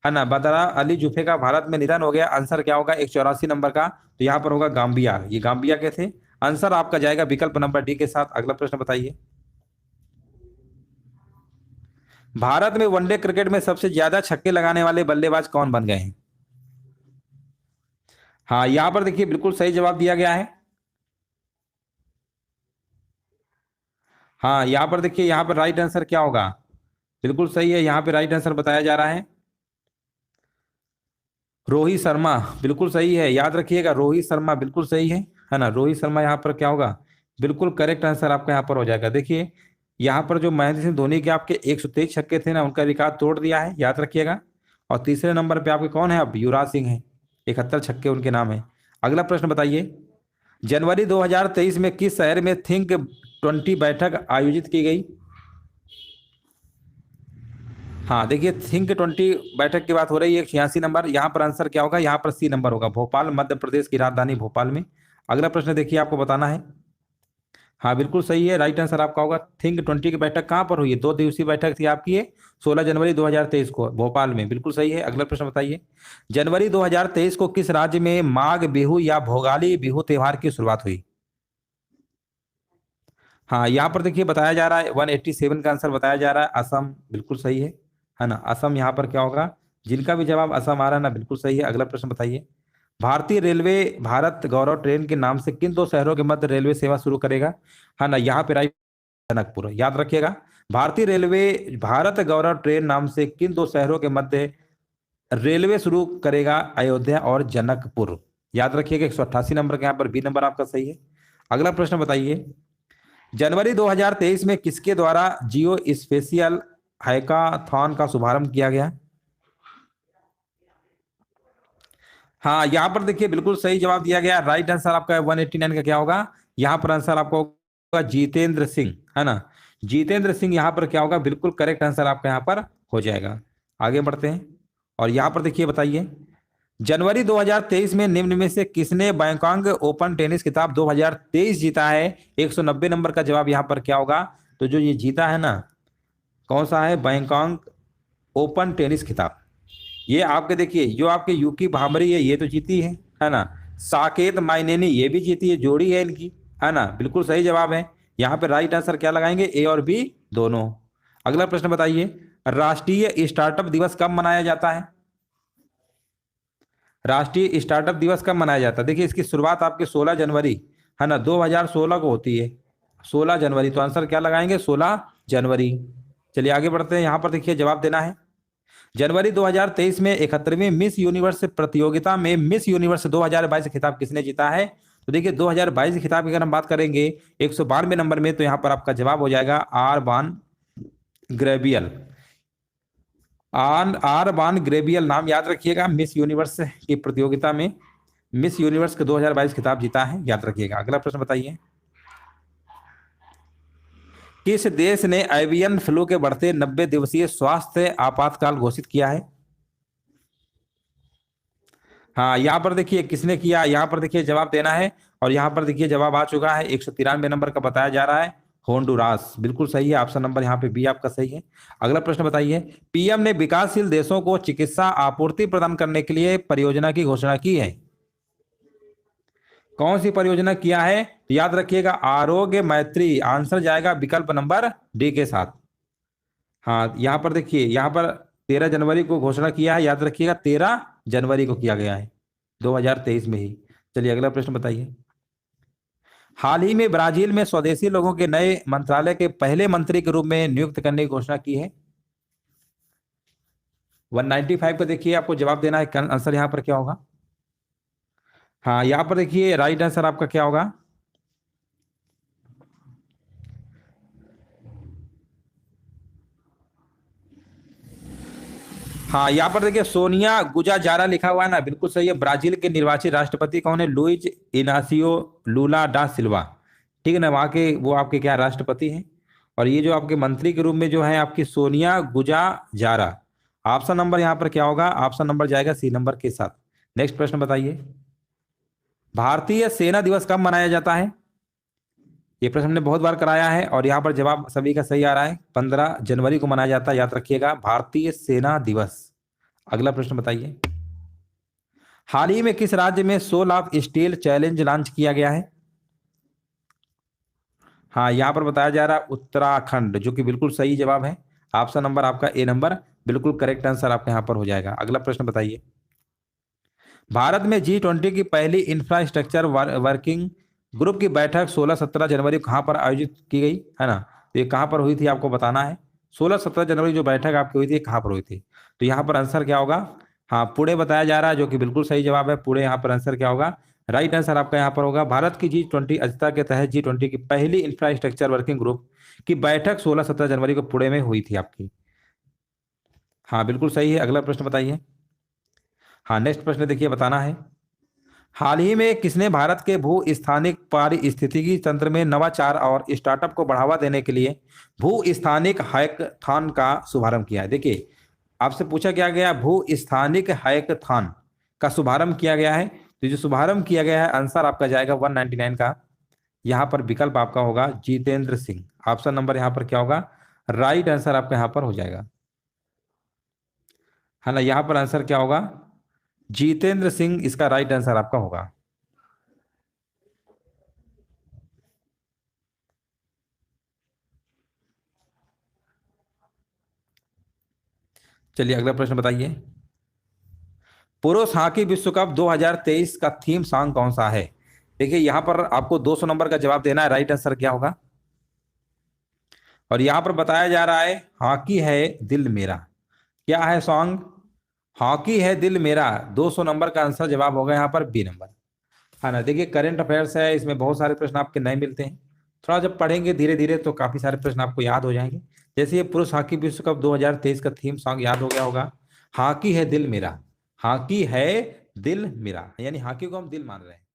S1: है ना, बदारा अली जुफे का भारत में निधन हो गया। आंसर क्या होगा? 184 नंबर का, तो यहाँ पर होगा गाम्बिया। ये गाम्बिया के थे। आंसर आपका जाएगा विकल्प नंबर डी के साथ। अगला प्रश्न बताइए। भारत में वनडे क्रिकेट में सबसे ज्यादा छक्के लगाने वाले बल्लेबाज कौन बन गए हैं? हाँ, यहाँ पर देखिए बिल्कुल सही जवाब दिया गया है। हाँ, यहाँ पर देखिए, यहाँ पर राइट आंसर क्या होगा? बिल्कुल सही है, यहाँ पे राइट आंसर बताया जा रहा है रोहित शर्मा, बिल्कुल सही है, याद रखिएगा रोहित शर्मा बिल्कुल सही है ना। रोहित शर्मा यहाँ पर क्या होगा? बिल्कुल करेक्ट आंसर आपका यहाँ पर हो जाएगा। देखिए यहाँ पर जो महेंद्र सिंह धोनी के आपके 123 छक्के थे ना, उनका रिकॉर्ड तोड़ दिया है, याद रखिएगा। और तीसरे नंबर पे आपके कौन है? अब युवराज सिंह है, 71 छक्के उनके नाम है। अगला प्रश्न बताइए। जनवरी 2023 में किस शहर में थिंक 20 बैठक आयोजित की गई? हाँ देखिए, थिंक 20 बैठक की बात हो रही है। 86 नंबर, यहाँ पर आंसर क्या होगा? यहाँ पर सी नंबर होगा, भोपाल, मध्य प्रदेश की राजधानी भोपाल में। अगला प्रश्न देखिए, आपको बताना है। हाँ बिल्कुल सही है, राइट आंसर आपका होगा थिंक 20 की बैठक कहाँ पर हुई है? 2 दिवसीय बैठक थी आपकी ये, 16 जनवरी 2023 को भोपाल में, बिल्कुल सही है। अगला प्रश्न बताइए। जनवरी 2023 को किस राज्य में माघ बिहू या भोगाली बिहू त्योहार की शुरुआत हुई? हाँ, यहाँ पर देखिए बताया जा रहा है 187 का आंसर बताया जा रहा है असम, बिल्कुल सही है ना। असम यहाँ पर क्या होगा, जिनका भी जवाब असम आ रहा है ना, बिल्कुल सही है। अगला प्रश्न बताइए, भारतीय रेलवे भारत गौरव ट्रेन के नाम से किन दो शहरों के मध्य रेलवे सेवा शुरू करेगा, है ना। यहाँ पे राइट जनकपुर, याद रखिएगा। भारतीय रेलवे भारत गौरव ट्रेन नाम से किन दो शहरों के मध्य रेलवे शुरू करेगा, अयोध्या और जनकपुर। याद रखिएगा 188 नंबर के यहाँ पर बी नंबर आपका सही है। अगला प्रश्न बताइए, जनवरी 2023 में किसके द्वारा जियो स्पेशियल हैकाथॉन का शुभारंभ किया गया। हाँ, यहाँ पर देखिए बिल्कुल सही जवाब दिया गया। राइट आंसर आपका 189 का क्या होगा, यहाँ पर आंसर आपको होगा जितेंद्र सिंह, है ना। जितेंद्र सिंह यहाँ पर क्या होगा, बिल्कुल करेक्ट आंसर आपका यहाँ पर हो जाएगा। आगे बढ़ते हैं और यहाँ पर देखिए बताइए, जनवरी 2023 में निम्न में से किसने बैंकॉक ओपन टेनिस खिताब 2023 जीता है। 190 नंबर का जवाब यहाँ पर क्या होगा, तो जो ये जीता है ना, कौन सा है, बैंकॉक ओपन टेनिस खिताब। ये आपके देखिए, जो आपके यूकी भांबरी है ये तो जीती है ना। साकेत माइनेनी ये भी जीती है, जोड़ी है इनकी, है ना। बिल्कुल सही जवाब है। यहाँ पे राइट आंसर क्या लगाएंगे, ए और बी दोनों। अगला प्रश्न बताइए, राष्ट्रीय स्टार्टअप दिवस कब मनाया जाता है। राष्ट्रीय स्टार्टअप दिवस कब मनाया जाता है, देखिए इसकी शुरुआत आपके 16 जनवरी, है ना, 2016 को होती है। 16 जनवरी, तो आंसर क्या लगाएंगे, 16 जनवरी। चलिए आगे बढ़ते हैं, यहाँ पर देखिए जवाब देना है। जनवरी 2023 में 71वीं मिस यूनिवर्स प्रतियोगिता में मिस यूनिवर्स 2022 खिताब किसने जीता है। तो देखिए 2022 खिताब की अगर हम बात करेंगे 192 नंबर में, तो यहाँ पर आपका जवाब हो जाएगा आर बान ग्रेबियल। आर बान ग्रेबियल नाम याद रखिएगा, मिस यूनिवर्स की प्रतियोगिता में मिस यूनिवर्स के 2022 खिताब जीता है, याद रखिएगा। अगला प्रश्न बताइए, किस देश ने एवियन फ्लू के बढ़ते 90 दिवसीय स्वास्थ्य आपातकाल घोषित किया है। हाँ, यहाँ पर देखिए किसने किया, यहाँ पर देखिए जवाब देना है और यहाँ पर देखिए जवाब आ चुका है। 193 नंबर का बताया जा रहा है, होंडुरास, बिल्कुल सही है। ऑप्शन नंबर यहाँ पे बी आपका सही है। अगला प्रश्न बताइए, पीएम ने विकासशील देशों को चिकित्सा आपूर्ति प्रदान करने के लिए परियोजना की घोषणा की है। कौन सी परियोजना किया है, याद रखिएगा आरोग्य मैत्री। आंसर जाएगा विकल्प नंबर डी के साथ। हाँ, यहाँ पर देखिए, यहाँ पर 13 जनवरी को घोषणा किया है, याद रखिएगा 13 जनवरी को किया गया है 2023 में ही। चलिए अगला प्रश्न बताइए, हाल ही में ब्राजील में स्वदेशी लोगों के नए मंत्रालय के पहले मंत्री के रूप में नियुक्त करने की घोषणा की है। 195 को देखिए आपको जवाब देना है, आंसर यहाँ पर क्या होगा। हाँ, यहाँ पर देखिए राइट आंसर आपका क्या होगा, हाँ यहाँ पर देखिए सोनिया गुजाजारा लिखा हुआ है ना, बिल्कुल सही है। ब्राजील के निर्वाचित राष्ट्रपति कौन है, लुइज इनासियो लूला डा सिल्वा, ठीक है ना, वहाँ के वो आपके क्या राष्ट्रपति हैं। और ये जो आपके मंत्री के रूप में जो है आपकी सोनिया गुजाजारा। ऑप्शन नंबर यहाँ पर क्या होगा, ऑप्शन नंबर जाएगा सी नंबर के साथ। नेक्स्ट प्रश्न बताइए, भारतीय सेना दिवस कब मनाया जाता है। ये प्रश्न हमने बहुत बार कराया है और यहाँ पर जवाब सभी का सही आ रहा है, 15 जनवरी को मनाया जाता है, याद रखिएगा भारतीय सेना दिवस। अगला प्रश्न बताइए, हाल ही में किस राज्य में soul of steel challenge launch किया गया है। हाँ, यहाँ पर बताया जा रहा है उत्तराखंड, जो कि बिल्कुल सही जवाब है। ऑप्शन नंबर आपका ए नंबर बिल्कुल करेक्ट आंसर आपका यहाँ पर हो जाएगा। अगला प्रश्न बताइए, भारत में G20 की पहली इंफ्रास्ट्रक्चर वर्किंग ग्रुप की बैठक 16-17 जनवरी कहाँ पर आयोजित की गई, है ना। तो ये कहाँ पर हुई थी आपको बताना है। 16-17 जनवरी जो बैठक आपकी हुई थी कहाँ पर हुई थी, तो यहाँ पर आंसर क्या होगा, हाँ पुणे बताया जा रहा है, जो कि बिल्कुल सही जवाब है पुणे। यहाँ पर आंसर क्या होगा, राइट आंसर आपका यहाँ पर होगा। भारत की G20 अध्यक्षता के तहत G20 की पहली इंफ्रास्ट्रक्चर वर्किंग ग्रुप की बैठक 16-17 जनवरी को पुणे में हुई थी आपकी। हाँ बिल्कुल सही है। अगला प्रश्न बताइए, हाँ नेक्स्ट प्रश्न देखिए बताना है, हाल ही में किसने भारत के भू स्थानिक पारिस्थितिकी तंत्र में नवाचार और स्टार्टअप को बढ़ावा देने के लिए भू स्थानिक हैकाथॉन का शुभारंभ किया है। देखिए आपसे पूछा क्या गया, भू स्थानिक हैकाथॉन का शुभारंभ किया गया है, तो जो शुभारंभ किया गया है आंसर आपका जाएगा 199 का। यहाँ पर विकल्प आपका होगा जितेंद्र सिंह। ऑप्शन नंबर यहाँ पर क्या होगा, राइट आंसर आपका यहाँ पर हो जाएगा, है ना। यहाँ पर आंसर क्या होगा, जितेंद्र सिंह इसका राइट आंसर आपका होगा। चलिए अगला प्रश्न बताइए। पुरुष हॉकी विश्व कप 2023 का थीम सॉन्ग कौन सा है? देखिए यहां पर आपको 200 नंबर का जवाब देना है, राइट आंसर क्या होगा। और यहां पर बताया जा रहा है हॉकी है दिल मेरा। क्या है सॉन्ग? हॉकी है दिल मेरा। 200 नंबर का आंसर जवाब होगा यहाँ पर बी नंबर, है ना। देखिए करंट अफेयर्स है, इसमें बहुत सारे प्रश्न आपके नए मिलते हैं। थोड़ा जब पढ़ेंगे धीरे धीरे तो काफी सारे प्रश्न आपको याद हो जाएंगे। जैसे ये पुरुष हॉकी विश्व कप 2023 का थीम सॉन्ग याद हो गया होगा, हॉकी है दिल मेरा। हॉकी है दिल मेरा, यानी हॉकी को हम दिल मान रहे हैं।